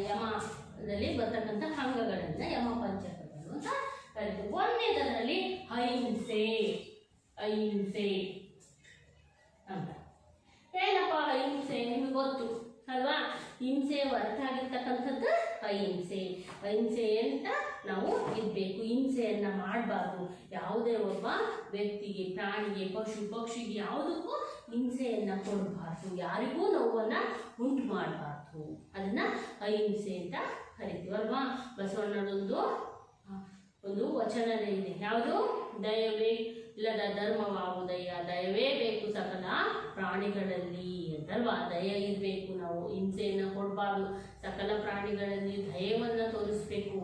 ಯಮದಲ್ಲಿ ಬರ್ತಕ್ಕಂಥ ಅಂಗಗಳನ್ನ ಯಮ ಪಂಚಕಗಳು ಅಂತ ಕರಿತೀವಿ. ಒಂದನೇದರಲ್ಲಿ ಅಹಿಂಸೆ ಅಂತ. ಏನಪ್ಪ ಅಹಿಂಸೆ? ನಿಮ್ಗೆ ಗೊತ್ತು ಅಲ್ವಾ? ಹಿಂಸೆ ಅರ್ಥ ಆಗಿರ್ತಕ್ಕಂಥದ್ದು ಅಹಿಂಸೆ ಅಂತ ನಾವು ಇರಬೇಕು. ಹಿಂಸೆಯನ್ನ ಮಾಡಬಾರ್ದು. ಯಾವುದೇ ಒಬ್ಬ ವ್ಯಕ್ತಿಗೆ, ಪ್ರಾಣಿಗೆ, ಪಶು ಪಕ್ಷಿಗೆ ಯಾವುದಕ್ಕೂ ಹಿಂಸೆಯನ್ನ ಕೊಡಬಾರ್ದು. ಯಾರಿಗೂ ನೋವನ್ನ ಉಂಟು ಮಾಡಬಾರ್ದು. ಅದನ್ನ ಅಹಿಂಸೆ ಅಂತ ಕರಿತೀವಿ ಅಲ್ವಾ. ಬಸವಣ್ಣನೊಂದು ವಚನನೇ ಇದೆ. ಯಾವುದು? ದಯವೇ ಇಲ್ಲದ ಧರ್ಮವಾಗುದಯ್ಯ, ದಯವೇ ಬೇಕು ಸಕಲ ಪ್ರಾಣಿಗಳಲ್ಲಿ ಅಂತಲ್ವಾ. ದಯ ಇರಬೇಕು, ನಾವು ಹಿಂಸೆಯನ್ನು ಕೊಡಬಾರ್ದು. ಸಕಲ ಪ್ರಾಣಿಗಳಲ್ಲಿ ದಯವನ್ನು ತೋರಿಸ್ಬೇಕು.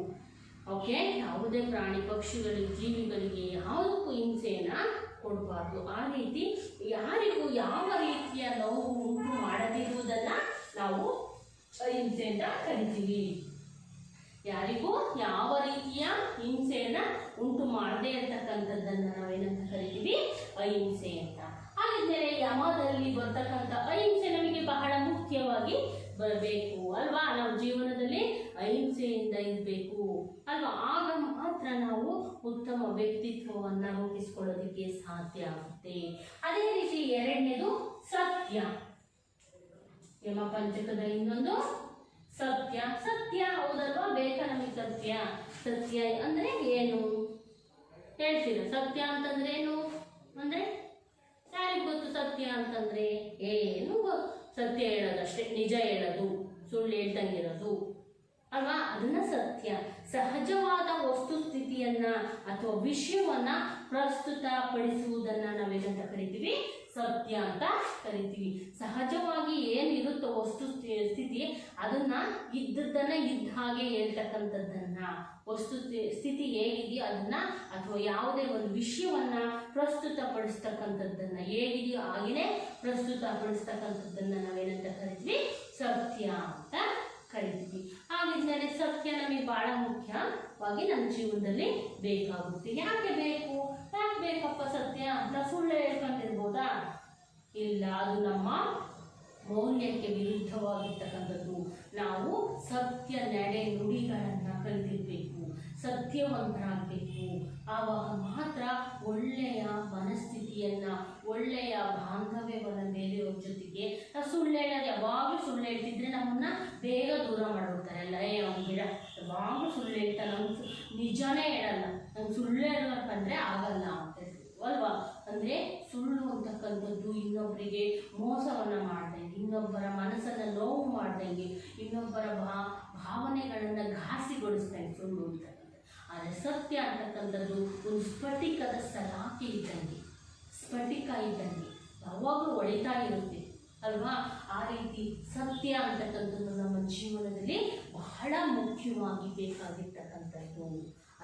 ಓಕೆ, ಯಾವುದೇ ಪ್ರಾಣಿ ಪಕ್ಷಿಗಳಿಗೆ, ಜೀವಿಗಳಿಗೆ ಯಾವುದಕ್ಕೂ ಹಿಂಸೆಯನ್ನು ಕೊಡಬಾರ್ದು. ಆ ರೀತಿ ಯಾರಿಗೂ ಯಾವ ರೀತಿಯ ನೋವು ಉಂಟು ಮಾಡದಿರುವುದನ್ನು ನಾವು ಅಹಿಂಸೆ ಅಂತ ಕರಿತೀವಿ. ಯಾರಿಗೂ ಯಾವ ರೀತಿಯ ಹಿಂಸೆಯನ್ನ ಉಂಟು ಮಾಡದೇ ಇರ್ತಕ್ಕಂಥದ್ದನ್ನ ನಾವೇನಂತ ಕರಿತೀವಿ? ಅಹಿಂಸೆ ಅಂತ. ಹಾಗಿದ್ದರೆ ಯಮದಲ್ಲಿ ಬರ್ತಕ್ಕಂಥ ಅಹಿಂಸೆ ನಮಗೆ ಬಹಳ ಮುಖ್ಯವಾಗಿ ಬರಬೇಕು ಅಲ್ವಾ. ನಾವು ಜೀವನದಲ್ಲಿ ಅಹಿಂಸೆಯಿಂದ ಇರಬೇಕು ಅಲ್ವಾ. ಆಗ ಮಾತ್ರ ನಾವು ಉತ್ತಮ ವ್ಯಕ್ತಿತ್ವವನ್ನ ರೂಪಿಸ್ಕೊಳ್ಳೋದಕ್ಕೆ ಸಾಧ್ಯ ಆಗುತ್ತೆ. ಅದೇ ರೀತಿ ಎರಡನೇದು ಸತ್ಯ. ಯಮ ಪಂಚಕದ ಇನ್ನೊಂದು ಸತ್ಯ ಹೌದಲ್ವಾ. ಬೇಕಾ ನಮಗೆ ಸತ್ಯ ಅಂದ್ರೆ ಏನು ಹೇಳ್ತೀರಾ? ಸತ್ಯ ಅಂತಂದ್ರೆ ಏನು ಅಂದ್ರೆ ಯಾರಿಗೆ ಗೊತ್ತು? ಸತ್ಯ ಅಂತಂದ್ರೆ ಏನು? ಸತ್ಯ ಹೇಳೋದಷ್ಟೇ, ನಿಜ ಹೇಳೋದು, ಸುಳ್ಳು ಹೇಳ್ದಂಗಿರೋದು ಅಲ್ವಾ. ಅದನ್ನ ಸತ್ಯ. ಸಹಜವಾದ ವಸ್ತುಸ್ಥಿತಿಯನ್ನ ಅಥವಾ ವಿಷಯವನ್ನ ಪ್ರಸ್ತುತಪಡಿಸುವುದನ್ನ ನಾವೇನಂತ ಕರಿತೀವಿ? ಸತ್ಯ ಅಂತ ಕರಿತೀವಿ. ಸಹಜವಾಗಿ ಏನಿರುತ್ತೋ ವಸ್ತು ಸ್ಥಿತಿ ಅದನ್ನ ಇದ್ದದ್ದನ್ನ ಇದ್ದ ಹಾಗೆ ಹೇಳ್ತಕ್ಕಂಥದ್ದನ್ನ, ವಸ್ತು ಸ್ಥಿತಿ ಹೇಗಿದೆಯೋ ಅದನ್ನ ಅಥವಾ ಯಾವುದೇ ಒಂದು ವಿಷಯವನ್ನ ಪ್ರಸ್ತುತಪಡಿಸ್ತಕ್ಕಂಥದ್ದನ್ನ ಹೇಗಿದೆಯೋ ಹಾಗೆಯೇ ಪ್ರಸ್ತುತಪಡಿಸ್ತಕ್ಕಂಥದ್ದನ್ನ ನಾವೇನಂತ ಕರಿತೀವಿ? ಸತ್ಯ ಅಂತ ಕರಿತೀವಿ. ಹಾಗಿದ್ದರೆ ಸತ್ಯ ನಮಗೆ ಬಹಳ ಮುಖ್ಯವಾಗಿ ನಮ್ಮ ಜೀವನದಲ್ಲಿ ಬೇಕಾಗುತ್ತೆ. ಯಾಕೆ ಬೇಕಪ್ಪ ಸತ್ಯ? ನಾವು ಸುಳ್ಳು ಹೇಳ್ಕೊಂಡಿರ್ಬೋದಾ? ಇಲ್ಲ, ಅದು ನಮ್ಮ ಮೌಲ್ಯಕ್ಕೆ ವಿರುದ್ಧವಾಗಿರ್ತಕ್ಕಂಥದ್ದು. ನಾವು ಸತ್ಯ ನಡೆ ನುಡಿಗಳನ್ನು ಕಲಿತಿರ್ಬೇಕು, ಸತ್ಯವಂತರಾಗಬೇಕು. ಆವಾಗ ಮಾತ್ರ ಒಳ್ಳೆಯ ಮನಸ್ಥಿತಿಯನ್ನ, ಒಳ್ಳೆಯ ಬಾಂಧವ್ಯವನ್ನು ಬೇರೆಯವ್ರ ಜೊತೆಗೆ. ನಾವು ಸುಳ್ಳು ಹೇಳೋದು, ಯಾವಾಗಲೂ ಸುಳ್ಳು ಹೇಳ್ತಿದ್ರೆ ನಮ್ಮನ್ನ ಬೇಗ ದೂರ ಮಾಡಿಬಿಡ್ತಾರೆ. ಅಲ್ಲ, ಅವ್ನು ಬಿಡ, ಯಾವಾಗಲೂ ಸುಳ್ಳು ಹೇಳ್ತಾನೆ, ಅವ್ನು ನಿಜಾನೇ ಹೇಳಲ್ಲ, ನಂಗೆ ಸುಳ್ಳು ಹೇಳ್ಬೇಕಂದ್ರೆ ಆಗಲ್ಲ ಅಂತ ಹೇಳ್ತೀವಿ ಅಲ್ವಾ. ಅಂದರೆ ಸುಳ್ಳು ಅಂತಕ್ಕಂಥದ್ದು ಇನ್ನೊಂದು ಮಾಡ್ದಂಗೆ, ಇನ್ನೊಬ್ಬರ ಭಾವನೆಗಳನ್ನು ಘಾಸಿಗೊಳಿಸ್ದಂಗೆ ಸುಳ್ಳು ಅಂತಕ್ಕಂಥದ್ದು. ಆದರೆ ಸತ್ಯ ಅಂತಕ್ಕಂಥದ್ದು ಒಂದು ಸ್ಫಟಿಕದ ಸಲಾಕೆ ಇದ್ದಂಗೆ, ಸ್ಫಟಿಕ ಇದ್ದಂಗೆ ಯಾವಾಗಲೂ ಹೊಳಿತಾ ಇರುತ್ತೆ ಅಲ್ವಾ. ಆ ರೀತಿ ಸತ್ಯ ಅಂತಕ್ಕಂಥದ್ದು ನಮ್ಮ ಜೀವನದಲ್ಲಿ ಬಹಳ ಮುಖ್ಯವಾಗಿ ಬೇಕಾಗಿರ್ತಕ್ಕಂಥದ್ದು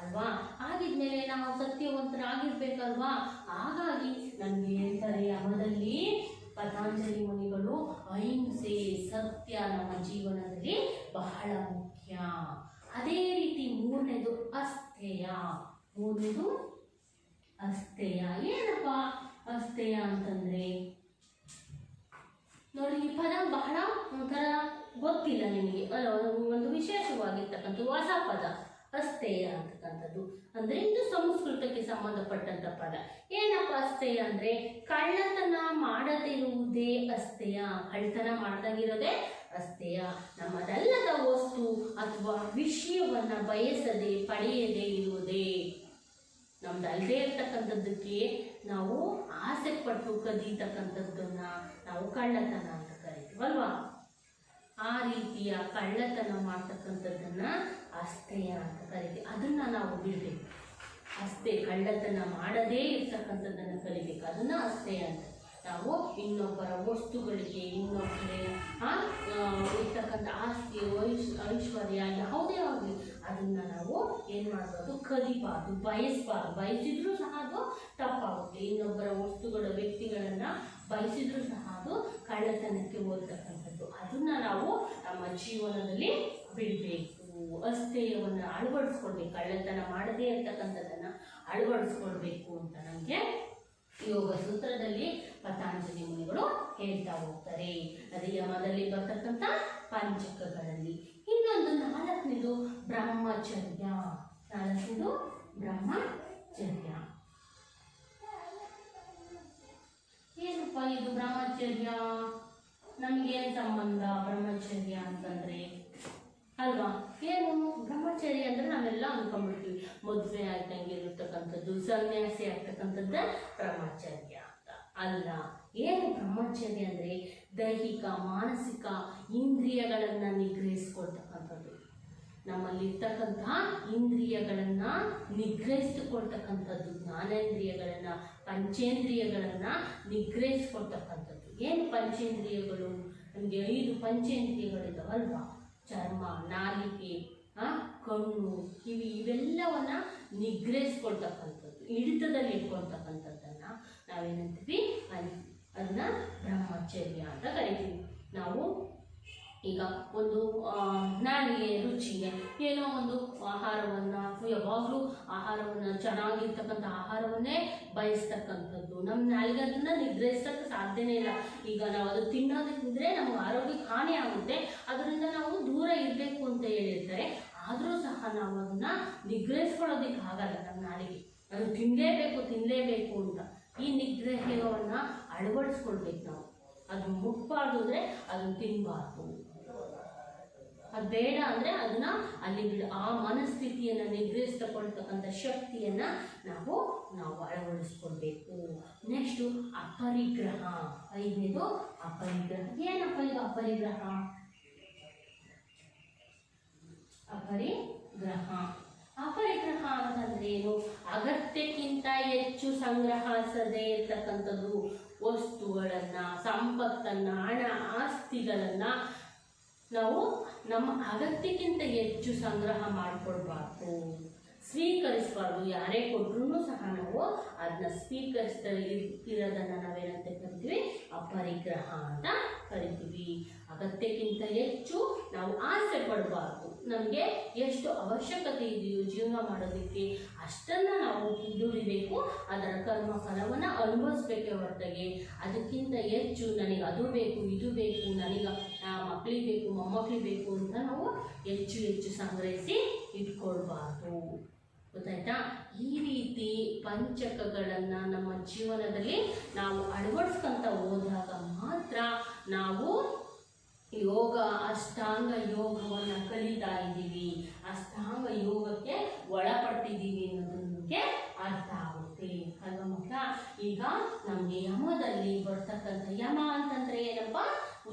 ಅಲ್ವಾ. ಆಗಿದ್ಮೇಲೆ ನಾವು ಸತ್ಯವಂತರಾಗಿರ್ಬೇಕಲ್ವಾ. ಹಾಗಾಗಿ ನಮಗೆ ಹೇಳ್ತಾರೆ ಯಮದಲ್ಲಿ ಪತಂಜಲಿ ಮುನಿಗಳು, ಅಹಿಂಸೆ ಸತ್ಯ ನಮ್ಮ ಜೀವನದಲ್ಲಿ ಬಹಳ ಮುಖ್ಯ. ಅದೇ ರೀತಿ ಮೂರನೇದು ಅಸ್ಥೇಯ. ಮೂರನೇದು ಅಸ್ಥೇಯ. ಏನಪ್ಪ ಅಸ್ಥೇಯ ಅಂತಂದ್ರೆ ನೋಡಿ, ಈ ಪದ ಬಹಳ ಒಂಥರ ಗೊತ್ತಿಲ್ಲ ನಿಮಗೆ, ಒಂದು ವಿಶೇಷವಾಗಿರ್ತಕ್ಕಂಥ ಹೊಸ ಪದ ಅಸ್ಥೇಯ ಅಂತಕ್ಕಂಥದ್ದು. ಅಂದ್ರೆ ಇದು ಸಂಸ್ಕೃತಕ್ಕೆ ಸಂಬಂಧಪಟ್ಟಂತ ಪದ. ಏನಪ್ಪ ಅಸ್ಥೇಯ ಅಂದ್ರೆ ಕಳ್ಳತನ ಮಾಡದಿರುವುದೇ ಅಸ್ಥೇಯ. ಕಳ್ಳತನ ಮಾಡ್ದಾಗಿರೋದೇ ಅಸ್ಥೇಯ. ನಮ್ಮದಲ್ಲದ ವಸ್ತು ಅಥವಾ ವಿಷಯವನ್ನ ಬಯಸದೆ ಪಡೆಯದೇ ಇರುವುದೇ. ನಮ್ದಲ್ಲದೆ ಇರ್ತಕ್ಕಂಥದ್ದಕ್ಕೆ ನಾವು ಆಸೆ ಪಟ್ಟು ಕದೀತಕ್ಕಂಥದ್ದನ್ನ ನಾವು ಕಳ್ಳತನ ಅಂತ ಕರಿತೀವಲ್ವಾ. ಆ ರೀತಿಯ ಕಳ್ಳತನ ಮಾಡ್ತಕ್ಕಂಥದ್ದನ್ನ ಅಸ್ಥೇಯ ಅಂತ ಕರಿತೀವಿ. ಅದನ್ನ ನಾವು ಬಿಡಬೇಕು. ಅಸ್ಥೆ ಕಳ್ಳತನ ಮಾಡದೇ ಇರ್ತಕ್ಕಂಥದ್ದನ್ನು ಕಲಿಬೇಕು, ಅದನ್ನ ಅಸ್ಥೇಯ ಅಂತ. ನಾವು ಇನ್ನೊಬ್ಬರ ವಸ್ತುಗಳಿಗೆ, ಇನ್ನೊಬ್ಬರ ಇರ್ತಕ್ಕಂಥ ಆಸ್ತಿ, ಐಶ್ವರ್ಯ ಯಾವುದೇ ಆಗಲಿ ಅದನ್ನು ನಾವು ಏನು ಮಾಡಬಾರ್ದು, ಕಲಿಬಾರ್ದು, ಬಯಸಬಾರ್ದು. ಬಯಸಿದ್ರೂ ಸಹ ಅದು ತಪ್ಪಾಗುತ್ತೆ. ಇನ್ನೊಬ್ಬರ ವಸ್ತುಗಳ, ವ್ಯಕ್ತಿಗಳನ್ನು ಬಯಸಿದ್ರೂ ಸಹ ಅದು ಕಳ್ಳತನಕ್ಕೆ ಹೋಗ್ತಕ್ಕಂಥದ್ದು. ಅದನ್ನು ನಾವು ನಮ್ಮ ಜೀವನದಲ್ಲಿ ಬಿಡಬೇಕು. ಅಸ್ಥೇಯವನ್ನು ಅಳವಡಿಸ್ಕೊಳ್ಬೇಕು. ಕಳ್ಳತನ ಮಾಡದೇ ಇರ್ತಕ್ಕಂಥದ್ದನ್ನು ಅಳವಡಿಸ್ಕೊಳ್ಬೇಕು ಅಂತ ನಮಗೆ ಯೋಗ ಸೂತ್ರದಲ್ಲಿ ಪತಂಜಲಿ ಮುನಿಗಳು ಹೇಳ್ತಾ ಹೋಗ್ತಾರೆ. ಅದು ಯಮದಲ್ಲಿ ಬರ್ತಕ್ಕಂಥ ಪಂಚಕಗಳಲ್ಲಿ. ಇನ್ನೊಂದು ನಾಲ್ಕನೇದು ಬ್ರಹ್ಮಚರ್ಯ. ನಾಲ್ಕನೇದು ಬ್ರಹ್ಮಚರ್ಯ. ಏನಪ್ಪ ಇದು ಬ್ರಹ್ಮಚರ್ಯ? ನಮಗೇನು ಸಂಬಂಧ ಬ್ರಹ್ಮಚರ್ಯ ಅಂತಂದ್ರೆ ಅಲ್ವಾ? ಏನು ಬ್ರಹ್ಮಚರ್ಯ ಅಂದ್ರೆ ನಾವೆಲ್ಲ ಅಂದ್ಕೊಂಡ್ಬಿಡ್ತೀವಿ, ಮದುವೆ ಆಗ್ದಂಗೆ ಇರತಕ್ಕಂಥದ್ದು, ಸನ್ಯಾಸಿ ಆಗ್ತಕ್ಕಂಥದ್ದೇ ಬ್ರಹ್ಮಚರ್ಯ ಅಂತ. ಅಲ್ಲ. ಏನು ಬ್ರಹ್ಮಚರ್ಯ ಅಂದ್ರೆ ದೈಹಿಕ, ಮಾನಸಿಕ ಇಂದ್ರಿಯಗಳನ್ನು ನಿಗ್ರಹಿಸ್ಕೊಳ್ತಕ್ಕಂಥದ್ದು. ನಮ್ಮಲ್ಲಿರ್ತಕ್ಕಂತಹ ಇಂದ್ರಿಯಗಳನ್ನು ನಿಗ್ರಹಿಸಿಕೊಳ್ತಕ್ಕಂಥದ್ದು, ಜ್ಞಾನೇಂದ್ರಿಯಗಳನ್ನು, ಪಂಚೇಂದ್ರಿಯಗಳನ್ನು ನಿಗ್ರಹಿಸ್ಕೊಳ್ತಕ್ಕಂಥದ್ದು. ಏನು ಪಂಚೇಂದ್ರಿಯಗಳು? ನಮಗೆ 5 ಪಂಚೇಂದ್ರಿಯಗಳಿದಾವಲ್ವಾ? ಚರ್ಮ, ನಾಲಿಗೆ, ಕಣ್ಣು, ಕಿವಿ, ಇವೆಲ್ಲವನ್ನ ನಿಗ್ರಹಿಸ್ಕೊಳ್ತಕ್ಕಂಥದ್ದು, ಹಿಡಿತದಲ್ಲಿ ಇಟ್ಕೊಳ್ತಕ್ಕಂಥದ್ದನ್ನು ನಾವೇನಂತೀವಿ? ಅದನ್ನ ಬ್ರಹ್ಮಚರ್ಯ ಅಂತ ಕರಿತೀವಿ. ನಾವು ಈಗ ಒಂದು ನಾಲಿಗೆ ರುಚಿಗೆ ಏನೋ ಒಂದು ಆಹಾರವನ್ನು, ಯಾವಾಗಲೂ ಆಹಾರವನ್ನು, ಚೆನ್ನಾಗಿರ್ತಕ್ಕಂಥ ಆಹಾರವನ್ನೇ ಬಯಸ್ತಕ್ಕಂಥದ್ದು. ನಮ್ಮ ನಾಲಿಗೆ ಅದನ್ನು ನಿಗ್ರಹಿಸೋಕ್ಕೆ ಸಾಧ್ಯನೇ ಇಲ್ಲ. ಈಗ ನಾವು ಅದು ತಿನ್ನೋದಿದ್ರೆ ನಮ್ಗೆ ಆರೋಗ್ಯಕ್ಕೆ ಹಾನಿ ಆಗುತ್ತೆ, ಅದರಿಂದ ನಾವು ದೂರ ಇರಬೇಕು ಅಂತ ಹೇಳಿರ್ತಾರೆ. ಆದರೂ ಸಹ ನಾವು ಅದನ್ನು ನಿಗ್ರಹಿಸ್ಕೊಳ್ಳೋದಕ್ಕೆ ಆಗಲ್ಲ. ನಮ್ಮ ನಾಲಿಗೆ ಅದು ತಿನ್ನಲೇಬೇಕು ಅಂತ ಈ ನಿಗ್ರಹವನ್ನು ಅಳವಡಿಸ್ಕೊಳ್ಬೇಕು ನಾವು. ಅದು ಮುಟ್ಬಾರ್ದು ಅಂದರೆ ಅದನ್ನು ತಿನ್ನಬಾರ್ದು. ಅದು ಬೇಡ ಅಂದರೆ ಅದನ್ನು ಅಲ್ಲಿ ಆ ಮನಸ್ಥಿತಿಯನ್ನು ನಿಗ್ರಹಿಸಿಕೊಳ್ತಕ್ಕಂಥ ಶಕ್ತಿಯನ್ನು ನಾವು ಅಳವಡಿಸ್ಕೊಳ್ಬೇಕು. ನೆಕ್ಸ್ಟು ಅಪರಿಗ್ರಹ. 5ನೇದು ಅಪರಿಗ್ರಹ. ಏನಪ್ಪ ಇದು ಅಪರಿಗ್ರಹ? ಅಪರಿಗ್ರಹ ಅಂತಂದ್ರೆ ಏನು? ಅಗತ್ಯಕ್ಕಿಂತ ಹೆಚ್ಚು ಸಂಗ್ರಹಿಸದೇ ಇರ್ತಕ್ಕಂಥದ್ದು. ವಸ್ತುಗಳನ್ನು, ಸಂಪತ್ತನ್ನು, ಹಣ, ಆಸ್ತಿಗಳನ್ನು ನಾವು ನಮ್ಮ ಅಗತ್ಯಕ್ಕಿಂತ ಹೆಚ್ಚು ಸಂಗ್ರಹ ಮಾಡಿಕೊಳ್ಬಾರ್ದು, ಸ್ವೀಕರಿಸಬಾರ್ದು. ಯಾರೇ ಕೊಟ್ಟರೂ ಸಹ ನಾವು ಅದನ್ನ ಸ್ವೀಕರಿಸ್ತಾ ಇರೋದನ್ನು ನಾವೇನಂತ ಕರಿತೀವಿ? ಅಪರಿಗ್ರಹ ಅಂತ ಕರಿತೀವಿ. ಅಗತ್ಯಕ್ಕಿಂತ ಹೆಚ್ಚು ನಾವು ಆಸೆ ಪಡಬಾರ್ದು. ನಮಗೆ ಎಷ್ಟು ಅವಶ್ಯಕತೆ ಇದೆಯೋ ಜೀವನ ಮಾಡೋದಕ್ಕೆ ಅಷ್ಟನ್ನು ನಾವು ದುಡಿಬೇಕು, ಅದರ ಕರ್ಮ ಫಲವನ್ನು ಅನುಭವಿಸ್ಬೇಕೆ ಹೊರತಾಗಿ ಅದಕ್ಕಿಂತ ಹೆಚ್ಚು ನನಗೆ ಅದು ಬೇಕು, ಇದು ಬೇಕು, ನನಗೆ ಮಕ್ಕಳಿಗೆ ಬೇಕು, ಮೊಮ್ಮಕ್ಕಳಿಗೆ ಬೇಕು ಅಂತ ನಾವು ಹೆಚ್ಚು ಸಂಗ್ರಹಿಸಿ ಇಟ್ಕೊಳ್ಬಾರ್ದು. ಗೊತ್ತಾಯ್ತಾ? ಈ ರೀತಿ ಪಂಚಕಗಳನ್ನು ನಮ್ಮ ಜೀವನದಲ್ಲಿ ನಾವು ಅಳವಡಿಸ್ಕೊಂತ ಹೋದಾಗ ಮಾತ್ರ ನಾವು ಯೋಗ, ಅಷ್ಟಾಂಗ ಯೋಗವನ್ನು ಕಲಿತಾ ಇದ್ದೀವಿ, ಅಷ್ಟಾಂಗ ಯೋಗಕ್ಕೆ ಒಳಪಟ್ಟಿದ್ದೀವಿ ಅನ್ನೋದು ನಮಗೆ ಅರ್ಥ ಆಗುತ್ತೆ ಅಲ್ವಾ ಮಕ್ಕಳ? ಈಗ ನಮಗೆ ಯಮದಲ್ಲಿ ಬರ್ತಕ್ಕಂಥ, ಯಮ ಅಂತಂದ್ರೆ ಏನಪ್ಪ?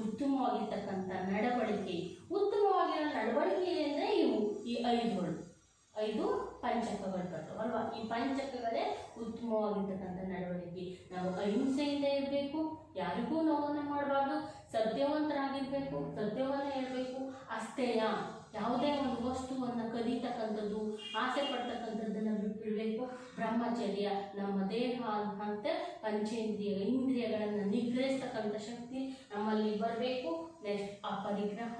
ಉತ್ತಮವಾಗಿರ್ತಕ್ಕಂಥ ನಡವಳಿಕೆ. ಉತ್ತಮವಾಗಿರೋ ನಡವಳಿಕೆ ಅಂದರೆ ಇವು ಈ 5 ಪಂಚಕಗಳು ಬರ್ತವಲ್ವಾ. ಈ ಪಂಚಕಗಳೇ ಉತ್ತಮವಾಗಿರ್ತಕ್ಕಂಥ ನಡವಳಿಕೆ. ನಾವು ಅಹಿಂಸೆಯಿಂದ ಇರಬೇಕು, ಯಾರಿಗೂ ನೋವನ್ನು ಮಾಡಬಾರ್ದು, ಸತ್ಯವಂತರಾಗಿರ್ಬೇಕು, ಸತ್ಯವನ್ನು ಹೇಳ್ಬೇಕು, ಅಸ್ಥೇಯ ಯಾವುದೇ ಒಂದು ವಸ್ತುವನ್ನು ಕದೀತಕ್ಕಂಥದ್ದು, ಆಸೆ ಪಡ್ತಕ್ಕಂಥದ್ದನ್ನು ಬಿಟ್ಬಿಡಬೇಕು, ಬ್ರಹ್ಮಚರ್ಯ ನಮ್ಮ ದೇಹ ಅಂತ ಇಂದ್ರಿಯಗಳನ್ನು ನಿಗ್ರಹಿಸ್ತಕ್ಕಂಥ ಶಕ್ತಿ ನಮ್ಮಲ್ಲಿ ಬರಬೇಕು. ನೆಕ್ಸ್ಟ್ ಅಪರಿಗ್ರಹ,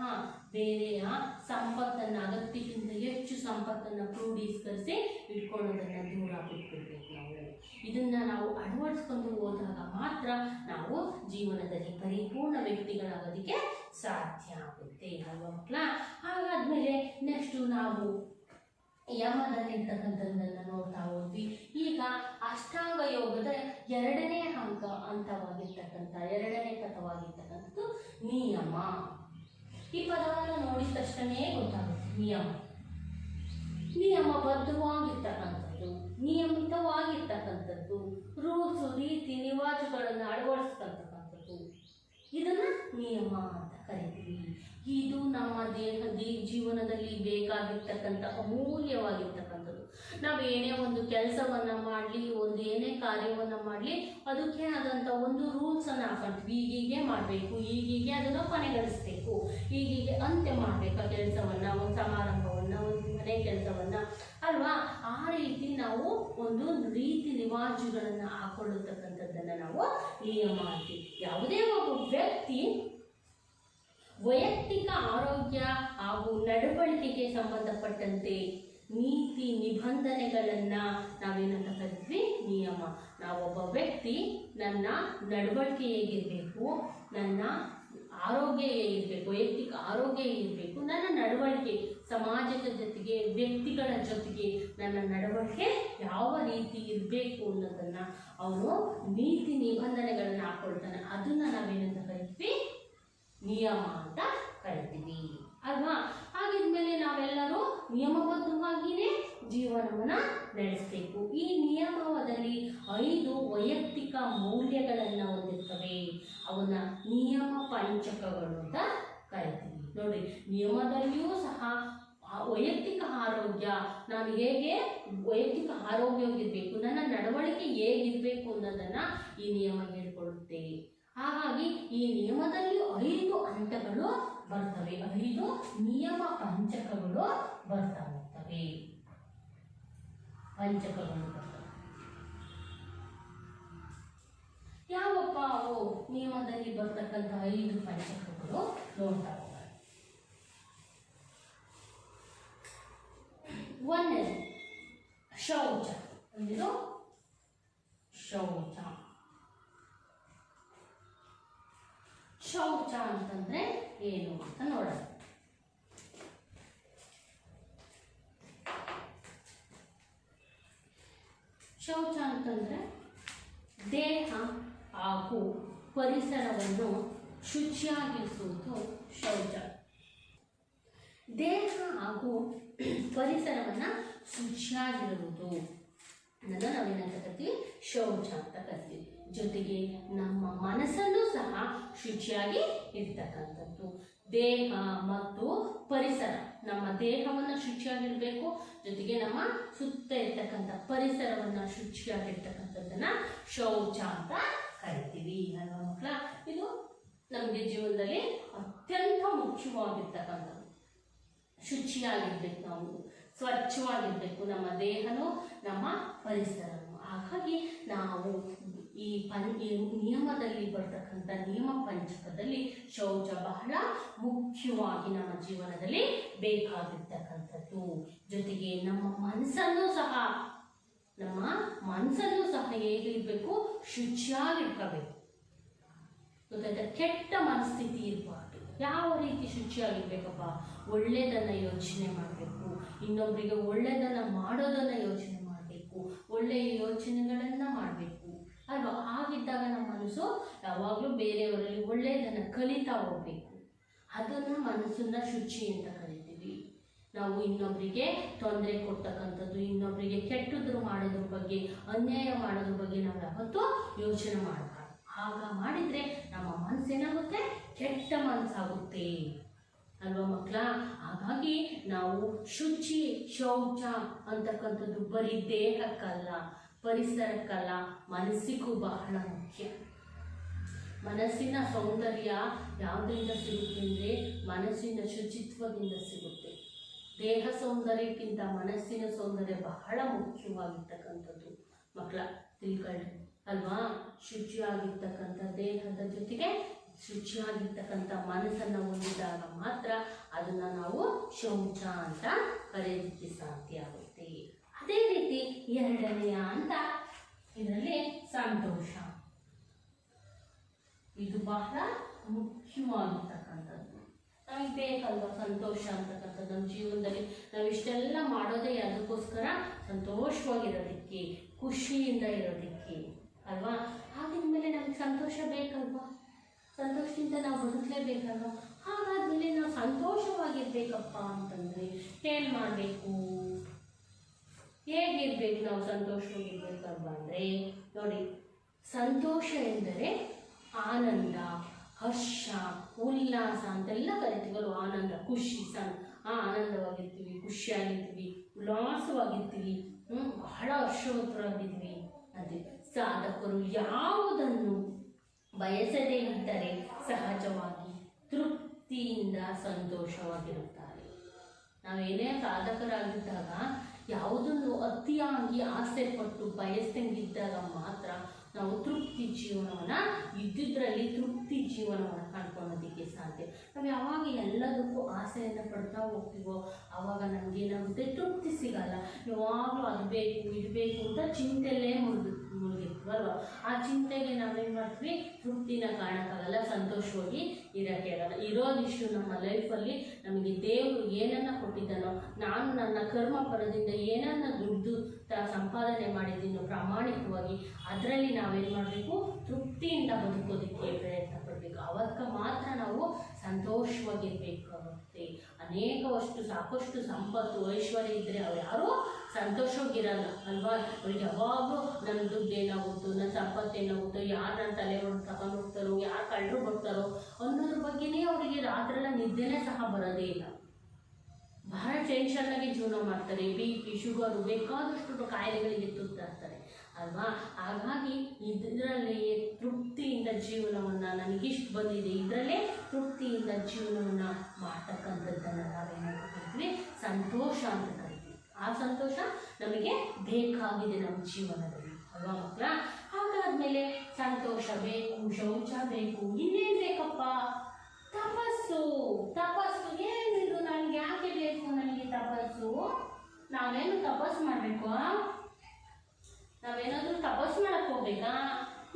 ಬೇರೆಯ ಸಂಪತ್ತನ್ನು ಅಗತ್ಯಕ್ಕಿಂತ ಹೆಚ್ಚು ಸಂಪತ್ತನ್ನು ಕ್ರೋಢೀಕರಿಸಿ ಇಟ್ಕೊಳ್ಳೋದನ್ನು ದೂರ ಬಿಟ್ಬಿಡ್ಬೇಕು. ಇದನ್ನು ನಾವು ಅಳವಡಿಸ್ಕೊಂಡು ಹೋದಾಗ ಮಾತ್ರ ನಾವು ಜೀವನದಲ್ಲಿ ಪರಿಪೂರ್ಣ ವ್ಯಕ್ತಿಗಳಾಗೋದಕ್ಕೆ ಸಾಧ್ಯ ಆಗುತ್ತೆ ಅಲ್ವಾ ಮಕ್ಕಳ. ಹಾಗಾದ್ಮೇಲೆ ನೆಕ್ಸ್ಟು ನಾವು ಯಮದಲ್ಲಿರ್ತಕ್ಕಂಥದ್ದನ್ನು ನೋಡ್ತಾ ಹೋದ್ವಿ. ಈಗ ಅಷ್ಟಾಂಗ ಯೋಗದ 2ನೇ ಕಥವಾಗಿರ್ತಕ್ಕಂಥದ್ದು ನಿಯಮ. ಈ ಪದವನ್ನು ನೋಡಿದ ತಕ್ಷಣವೇ ಗೊತ್ತಾಗುತ್ತೆ. ನಿಯಮಬದ್ಧವಾಗಿರ್ತಕ್ಕಂಥದ್ದು, ನಿಯಮಿತವಾಗಿರ್ತಕ್ಕಂಥದ್ದು, ರೂಲ್ಸು ರೀತಿ ನಿವಾಜುಗಳನ್ನು ಅಳವಡಿಸ್ತಕ್ಕಂಥದ್ದು, ಇದನ್ನು ನಿಯಮ ಅಂತ ಕರಿತೀವಿ. ಇದು ನಮ್ಮ ಜೀವನದಲ್ಲಿ ಬೇಕಾಗಿರ್ತಕ್ಕಂಥ ಅಮೂಲ್ಯವಾಗಿರ್ತಕ್ಕಂಥದ್ದು. ನಾವು ಏನೇ ಒಂದು ಕೆಲಸವನ್ನು ಮಾಡಲಿ, ಏನೇ ಕಾರ್ಯವನ್ನು ಮಾಡಲಿ, ಅದಕ್ಕೆ ಆದಂಥ ಒಂದು ರೂಲ್ಸನ್ನು ಹಾಕೊಳ್ತೀವಿ. ಈಗೀಗೆ ಮಾಡಬೇಕು, ಈಗೀಗೆ ಅದನ್ನು ಕೊನೆಗಳಿಸ್ಬೇಕು, ಈಗೀಗೆ ಅಂತ್ಯ ಮಾಡಬೇಕು ಆ ಕೆಲಸವನ್ನು, ಒಂದು ಸಮಾರಂಭವನ್ನು, ಒಂದು ಮನೆ ಕೆಲಸವನ್ನು ಅಲ್ವಾ. ಆ ರೀತಿ ನಾವು ಒಂದು ರೀತಿ ರಿವಾಜುಗಳನ್ನು ಹಾಕೊಳ್ಳತಕ್ಕಂಥದ್ದನ್ನು ನಾವು ನಿಯಮ ಅಂತೀವಿ. ಯಾವುದೇ ಒಬ್ಬ ವ್ಯಕ್ತಿ ವೈಯಕ್ತಿಕ ಆರೋಗ್ಯ ಹಾಗೂ ನಡವಳಿಕೆಗೆ ಸಂಬಂಧಪಟ್ಟಂತೆ ನೀತಿ ನಿಬಂಧನೆಗಳನ್ನು ನಾವೇನಂತ ಕರಿತೀವಿ? ನಿಯಮ. ನಾವೊಬ್ಬ ವ್ಯಕ್ತಿ ನನ್ನ ನಡವಳಿಕೆ ಹೇಗಿರಬೇಕು, ನನ್ನ ಆರೋಗ್ಯ ಹೇಗಿರಬೇಕು, ವೈಯಕ್ತಿಕ ಆರೋಗ್ಯ ಹೇಗಿರಬೇಕು, ನನ್ನ ನಡವಳಿಕೆ ಸಮಾಜದ ಜೊತೆಗೆ ವ್ಯಕ್ತಿಗಳ ಜೊತೆಗೆ ನನ್ನ ನಡವಳಿಕೆ ಯಾವ ರೀತಿ ಇರಬೇಕು ಅನ್ನೋದನ್ನು ಅವನು ನೀತಿ ನಿಬಂಧನೆಗಳನ್ನು ಹಾಕೊಳ್ತಾನೆ. ಅದನ್ನು ನಾವೇನಂತ ಕರಿತೀವಿ? ನಿಯಮ ಅಂತ ಕರಿತೀವಿ ಅಲ್ವಾ. ಹಾಗಿದ್ಮೇಲೆ ನಾವೆಲ್ಲರೂ ನಿಯಮಬದ್ಧವಾಗಿಯೇ ಜೀವನವನ್ನು ನಡೆಸಬೇಕು. ಈ ನಿಯಮದಲ್ಲಿ 5 ವೈಯಕ್ತಿಕ ಮೌಲ್ಯಗಳನ್ನು ಹೊಂದಿರ್ತವೆ. ಅವನ್ನ ನಿಯಮ ಪಂಚಕಗಳು ಅಂತ ಕರಿತೀವಿ. ನೋಡಿ, ನಿಯಮದಲ್ಲಿಯೂ ಸಹ ವೈಯಕ್ತಿಕ ಆರೋಗ್ಯ, ನಾನು ಹೇಗೆ ವೈಯಕ್ತಿಕ ಆರೋಗ್ಯವಾಗಿರಬೇಕು, ನನ್ನ ನಡವಳಿಕೆ ಹೇಗಿರಬೇಕು ಅನ್ನೋದನ್ನು ಈ ನಿಯಮ ಹೇಳ್ಕೊಡುತ್ತೆ. ಹಾಗಾಗಿ ಈ ನಿಯಮದಲ್ಲಿ 5 ಹಂತಗಳು ಬರ್ತವೆ, 5 ನಿಯಮ ಪಂಚಕಗಳು ಬರ್ತಾ ಹೋಗ್ತವೆ. ಯಾವಪ್ಪ ಅವು ನಿಯಮದಲ್ಲಿ ಬರ್ತಕ್ಕಂಥ 5 ಪಂಚಕಗಳು ನೋಡ್ತಾ ಹೋಗೋಣ. 1 ಶೌಚ. ಅಂದಿರು ಶೌಚ. ಶೌಚ ಅಂತಂದ್ರೆ ಏನು ಅಂತ ನೋಡೋಣ. ಶೌಚ ಅಂತಂದ್ರೆ ದೇಹ ಹಾಗೂ ಪರಿಸರವನ್ನು ಶುಚಿಯಾಗಿರಿಸುವುದು ಶೌಚ. ದೇಹ ಹಾಗೂ ಪರಿಸರವನ್ನು ಶುಚಿಯಾಗಿರುವುದು ಅದನ್ನು ನಾವೇನಂತ ಕರಿತೀವಿ? ಶೌಚ ಅಂತ ಕರಿತೀವಿ. ಜೊತೆಗೆ ನಮ್ಮ ಮನಸ್ಸನ್ನು ಸಹ ಶುಚಿಯಾಗಿ ಇರ್ತಕ್ಕಂಥದ್ದು. ದೇಹ ಮತ್ತು ಪರಿಸರ, ನಮ್ಮ ದೇಹವನ್ನು ಶುಚಿಯಾಗಿರಬೇಕು, ಜೊತೆಗೆ ನಮ್ಮ ಸುತ್ತ ಇರ್ತಕ್ಕಂಥ ಪರಿಸರವನ್ನು ಶುಚಿಯಾಗಿರ್ತಕ್ಕಂಥದ್ದನ್ನು ಶೌಚ ಅಂತ ಕರಿತೀವಿ ಅಲ್ವಾ ಮಕ್ಕಳ. ಇದು ನಮಗೆ ಜೀವನದಲ್ಲಿ ಅತ್ಯಂತ ಮುಖ್ಯವಾಗಿರ್ತಕ್ಕಂಥದ್ದು. ಶುಚಿಯಾಗಿರ್ಬೇಕು, ನಾವು ಸ್ವಚ್ಛವಾಗಿರಬೇಕು, ನಮ್ಮ ದೇಹನೂ ನಮ್ಮ ಪರಿಸರನು. ಹಾಗಾಗಿ ನಾವು ಈ ನಿಯಮದಲ್ಲಿ ಬರ್ತಕ್ಕಂಥ ನಿಯಮ ಪಂಚಕದಲ್ಲಿ ಶೌಚ ಬಹಳ ಮುಖ್ಯವಾಗಿ ನಮ್ಮ ಜೀವನದಲ್ಲಿ ಬೇಕಾಗಿರ್ತಕ್ಕಂಥದ್ದು. ಜೊತೆಗೆ ನಮ್ಮ ಮನಸ್ಸನ್ನು ಸಹ ಹೇಗಿರಬೇಕು? ಶುಚಿಯಾಗಿಟ್ಕೋಬೇಕು. ಗೊತ್ತಾಯ್ತಾ? ಕೆಟ್ಟ ಮನಸ್ಥಿತಿ ಇರಬಾರ್ದು. ಯಾವ ರೀತಿ ಶುಚಿಯಾಗಿರ್ಬೇಕಪ್ಪ? ಒಳ್ಳೆಯದನ್ನು ಯೋಚನೆ ಮಾಡಬೇಕು, ಇನ್ನೊಬ್ಬರಿಗೆ ಒಳ್ಳೆಯದನ್ನು ಮಾಡೋದನ್ನು ಯೋಚನೆ ಮಾಡಬೇಕು, ಒಳ್ಳೆಯ ಯೋಚನೆಗಳನ್ನು ಮಾಡಬೇಕು ಅಲ್ವಾ. ಹಾಗಿದ್ದಾಗ ನಮ್ಮ ಮನಸ್ಸು ಯಾವಾಗಲೂ ಬೇರೆಯವರಲ್ಲಿ ಒಳ್ಳೆಯದನ್ನು ಕಲಿತಾ ಹೋಗ್ಬೇಕು. ಅದನ್ನು ಮನಸ್ಸನ್ನು ಶುಚಿ ಅಂತ ಕರಿತೀವಿ. ನಾವು ಇನ್ನೊಬ್ಬರಿಗೆ ತೊಂದರೆ ಕೊಡ್ತಕ್ಕಂಥದ್ದು, ಇನ್ನೊಬ್ಬರಿಗೆ ಕೆಟ್ಟದ್ರು ಮಾಡೋದ್ರ ಬಗ್ಗೆ, ಅನ್ಯಾಯ ಮಾಡೋದ್ರ ಬಗ್ಗೆ ನಾವು ಯಾವತ್ತೂ ಯೋಚನೆ ಮಾಡಬಾರ್ದು. ಆಗ ಮಾಡಿದರೆ ನಮ್ಮ ಮನಸ್ಸೇನಾಗುತ್ತೆ, ಕೆಟ್ಟ ಮನಸ್ಸಾಗುತ್ತೆ ಅಲ್ವಾ ಮಕ್ಕಳ. ಹಾಗಾಗಿ ನಾವು ಶುಚಿ ಶೌಚ ಅಂತಕ್ಕಂಥದ್ದು ಬರೀ ದೇಹಕ್ಕಲ್ಲ, ಪರಿಸರಕ್ಕಲ್ಲ, ಮನಸ್ಸಿಗೂ ಬಹಳ ಮುಖ್ಯ. ಮನಸ್ಸಿನ ಸೌಂದರ್ಯ ಯಾವುದರಿಂದ ಸಿಗುತ್ತೆ ಅಂದರೆ ಮನಸ್ಸಿನ ಶುಚಿತ್ವದಿಂದ ಸಿಗುತ್ತೆ. ದೇಹ ಸೌಂದರ್ಯಕ್ಕಿಂತ ಮನಸ್ಸಿನ ಸೌಂದರ್ಯ ಬಹಳ ಮುಖ್ಯವಾಗಿರ್ತಕ್ಕಂಥದ್ದು ಮಕ್ಕಳ, ತಿಳ್ಕೊಳ್ಳಿ ಅಲ್ವಾ. ಶುಚಿಯಾಗಿರ್ತಕ್ಕಂಥ ದೇಹದ ಜೊತೆಗೆ ಶುಚಿಯಾಗಿರ್ತಕ್ಕಂಥ ಮನಸ್ಸನ್ನು ಹೊಂದಿದಾಗ ಮಾತ್ರ ಅದನ್ನು ನಾವು ಶೌಚ ಅಂತ ಕರೆಯೋದಕ್ಕೆ ಸಾಧ್ಯ ಆಗುತ್ತೆ. ಅದೇ ರೀತಿ ಎರಡನೆಯ ಅಂತ ಇದರಲ್ಲಿ ಸಂತೋಷ. ಇದು ಬಹಳ ಮುಖ್ಯವಾಗಿರ್ತಕ್ಕಂಥದ್ದು. ನಮಗೆ ಬೇಕಲ್ವ ಸಂತೋಷ ಅಂತಕ್ಕಂಥದ್ದು. ನಮ್ಮ ಜೀವನದಲ್ಲಿ ನಾವು ಇಷ್ಟೆಲ್ಲ ಮಾಡೋದೇ ಅದಕ್ಕೋಸ್ಕರ ಸಂತೋಷವಾಗಿರೋದಕ್ಕೆ, ಖುಷಿಯಿಂದ ಇರೋದಕ್ಕೆ ಅಲ್ವಾ. ಆಗಿನ ಮೇಲೆ ನಮಗೆ ಸಂತೋಷ ಬೇಕಲ್ವಾ, ಸಂತೋಷದಿಂದ ನಾವು ಬದುಕಲೇಬೇಕಲ್ವ. ಹಾಗಾದ್ಮೇಲೆ ನಾವು ಸಂತೋಷವಾಗಿರ್ಬೇಕಪ್ಪ ಅಂತಂದರೆ ಏನು ಮಾಡಬೇಕು, ಹೇಗಿರ್ಬೇಕು ನಾವು ಸಂತೋಷವಾಗಿರ್ಬೇಕಲ್ವ ಅಂದರೆ ನೋಡಿ, ಸಂತೋಷ ಎಂದರೆ ಆನಂದ, ಹರ್ಷ, ಉಲ್ಲಾಸ ಅಂತೆಲ್ಲ ಕರಿತೀವಲ್ವ. ಆನಂದ, ಖುಷಿ, ಆನಂದವಾಗಿರ್ತೀವಿ, ಖುಷಿಯಾಗಿರ್ತೀವಿ, ಉಲ್ಲಾಸವಾಗಿರ್ತೀವಿ, ಬಹಳ ಹರ್ಷವಂತರಾಗಿರ್ತೀವಿ. ಅದೇ ಸಾಧಕರು ಯಾವುದನ್ನು ಬಯಸದೇ ಇದ್ದರೆ ಸಹಜವಾಗಿ ತೃಪ್ತಿಯಿಂದ ಸಂತೋಷವಾಗಿರುತ್ತಾರೆ. ನಾವೇನೇ ಸಾಧಕರಾಗಿದ್ದಾಗ ಯಾವುದನ್ನು ಅತಿಯಾಗಿ ಆಸೆ ಪಟ್ಟು ಬಯಸಂಗಿದ್ದಾಗ ಮಾತ್ರ ನಾವು ತೃಪ್ತಿ ಜೀವನವನ್ನು ಇದ್ದಿದ್ರಲ್ಲಿ ತೃಪ್ತಿ ಜೀವನವನ್ನು ಕಂಡ್ಕೊಳ್ಳೋದಕ್ಕೆ ಸಾಧ್ಯ. ನಾವು ಯಾವಾಗ ಎಲ್ಲದಕ್ಕೂ ಆಸೆಯನ್ನು ಪಡ್ತಾ ಹೋಗ್ತೀವೋ ಆವಾಗ ನಮಗೇನಾಗುತ್ತೆ, ತೃಪ್ತಿ ಸಿಗಲ್ಲ. ಯಾವಾಗಲೂ ಅದು ಬೇಕು ಇದು ಬೇಕು ಅಂತ ಚಿಂತೆಯಲ್ಲೇ ಮುಳುಗಿರ್ತೀವಲ್ವ. ಆ ಚಿಂತೆಗೆ ನಾವೇನು ಮಾಡ್ತೀವಿ, ತೃಪ್ತಿನ ಕಾಣಕ್ಕಾಗಲ್ಲ, ಸಂತೋಷವಾಗಿ ಇರೋಕ್ಕೆ ಆಗಲ್ಲ. ಇರೋದಿಷ್ಟು ನಮ್ಮ ಲೈಫಲ್ಲಿ ನಮಗೆ ದೇವರು ಏನನ್ನು ಕೊಟ್ಟಿದ್ದಾನೋ, ನಾನು ನನ್ನ ಕರ್ಮ ಫಲದಿಂದ ಏನನ್ನು ದುಡ್ಡು ಸಂಪಾದನೆ ಮಾಡಿದ್ದೀನೋ ಪ್ರಾಮಾಣಿಕವಾಗಿ ಅದರಲ್ಲಿ ನಾವೇನು ಮಾಡಬೇಕು, ತೃಪ್ತಿಯಿಂದ ಬದುಕೋದಕ್ಕೆ ಪ್ರಯತ್ನ ಪಡಬೇಕು. ಅವಾಗ ಮಾತ್ರ ನಾವು ಸಂತೋಷವಾಗಿರ್ಬೇಕಾಗುತ್ತೆ. ಸಾಕಷ್ಟು ಸಂಪತ್ತು ಐಶ್ವರ್ಯ ಇದ್ದರೆ ಅವ್ರು ಯಾರೂ ಸಂತೋಷವಾಗಿರಲ್ಲ ಅಲ್ವಾ. ಅವ್ರಿಗೆ ಯಾವಾಗಲೂ ನನ್ನ ದುಡ್ಡು ಏನಾಗುತ್ತೋ, ನನ್ನ ಸಂಪತ್ತು ಏನಾಗುತ್ತೋ, ಯಾರು ನನ್ನ ತಲೆ ಹೊಡೆದು ತಗೊಂಡು ಹೋಗ್ತಾರೋ, ಯಾರು ಕಳ್ಳರು ಬರ್ತಾರೋ ಅನ್ನೋದ್ರ ಬಗ್ಗೆನೇ ಅವರಿಗೆ ರಾತ್ರೆಲ್ಲ ನಿದ್ದೆನೇ ಸಹ ಬರೋದೇ ಇಲ್ಲ. ಬಹಳ ಟೆನ್ಷನ್ನಾಗಿ ಜೀವನ ಮಾಡ್ತಾರೆ. BP, ಶುಗರು, ಬೇಕಾದಷ್ಟು ಕಾಯಿಲೆಗಳಿಗೆ ತುತ್ತಾಡ್ತಾರೆ ಅಲ್ವಾ. ಹಾಗಾಗಿ ಇದರಲ್ಲೇ ತೃಪ್ತಿಯಿಂದ ಜೀವನವನ್ನು, ನನಗಿಷ್ಟು ಬಂದಿದೆ ಇದರಲ್ಲೇ ತೃಪ್ತಿಯಿಂದ ಜೀವನವನ್ನು ಮಾಡ್ತಕ್ಕಂಥದ್ದನ್ನು ನಾವೇನು ಕರಿತೀವಿ, ಸಂತೋಷ ಅಂತ ಕರಿತೀವಿ. ಆ ಸಂತೋಷ ನಮಗೆ ಬೇಕಾಗಿದೆ ನಮ್ಮ ಜೀವನದಲ್ಲಿ ಅಲ್ವಾ ಮಕ್ಕಳ. ಹಾಗಾದ್ಮೇಲೆ ಸಂತೋಷ ಬೇಕು, ಶೌಚ ಬೇಕು, ಇನ್ನೇನು ಬೇಕಪ್ಪ, ತಪಸ್ಸು. ತಪಸ್ಸು ಏನಿದು, ನನಗೆ ಯಾಕೆ ಬೇಕು ನನಗೆ ತಪಸ್ಸು? ನಾವೇನು ತಪಸ್ಸು ಮಾಡಬೇಕು, ನಾವೇನಾದರೂ ತಪಸ್ಸು ಮಾಡಕ್ಕೆ ಹೋಗ್ಬೇಕಾ?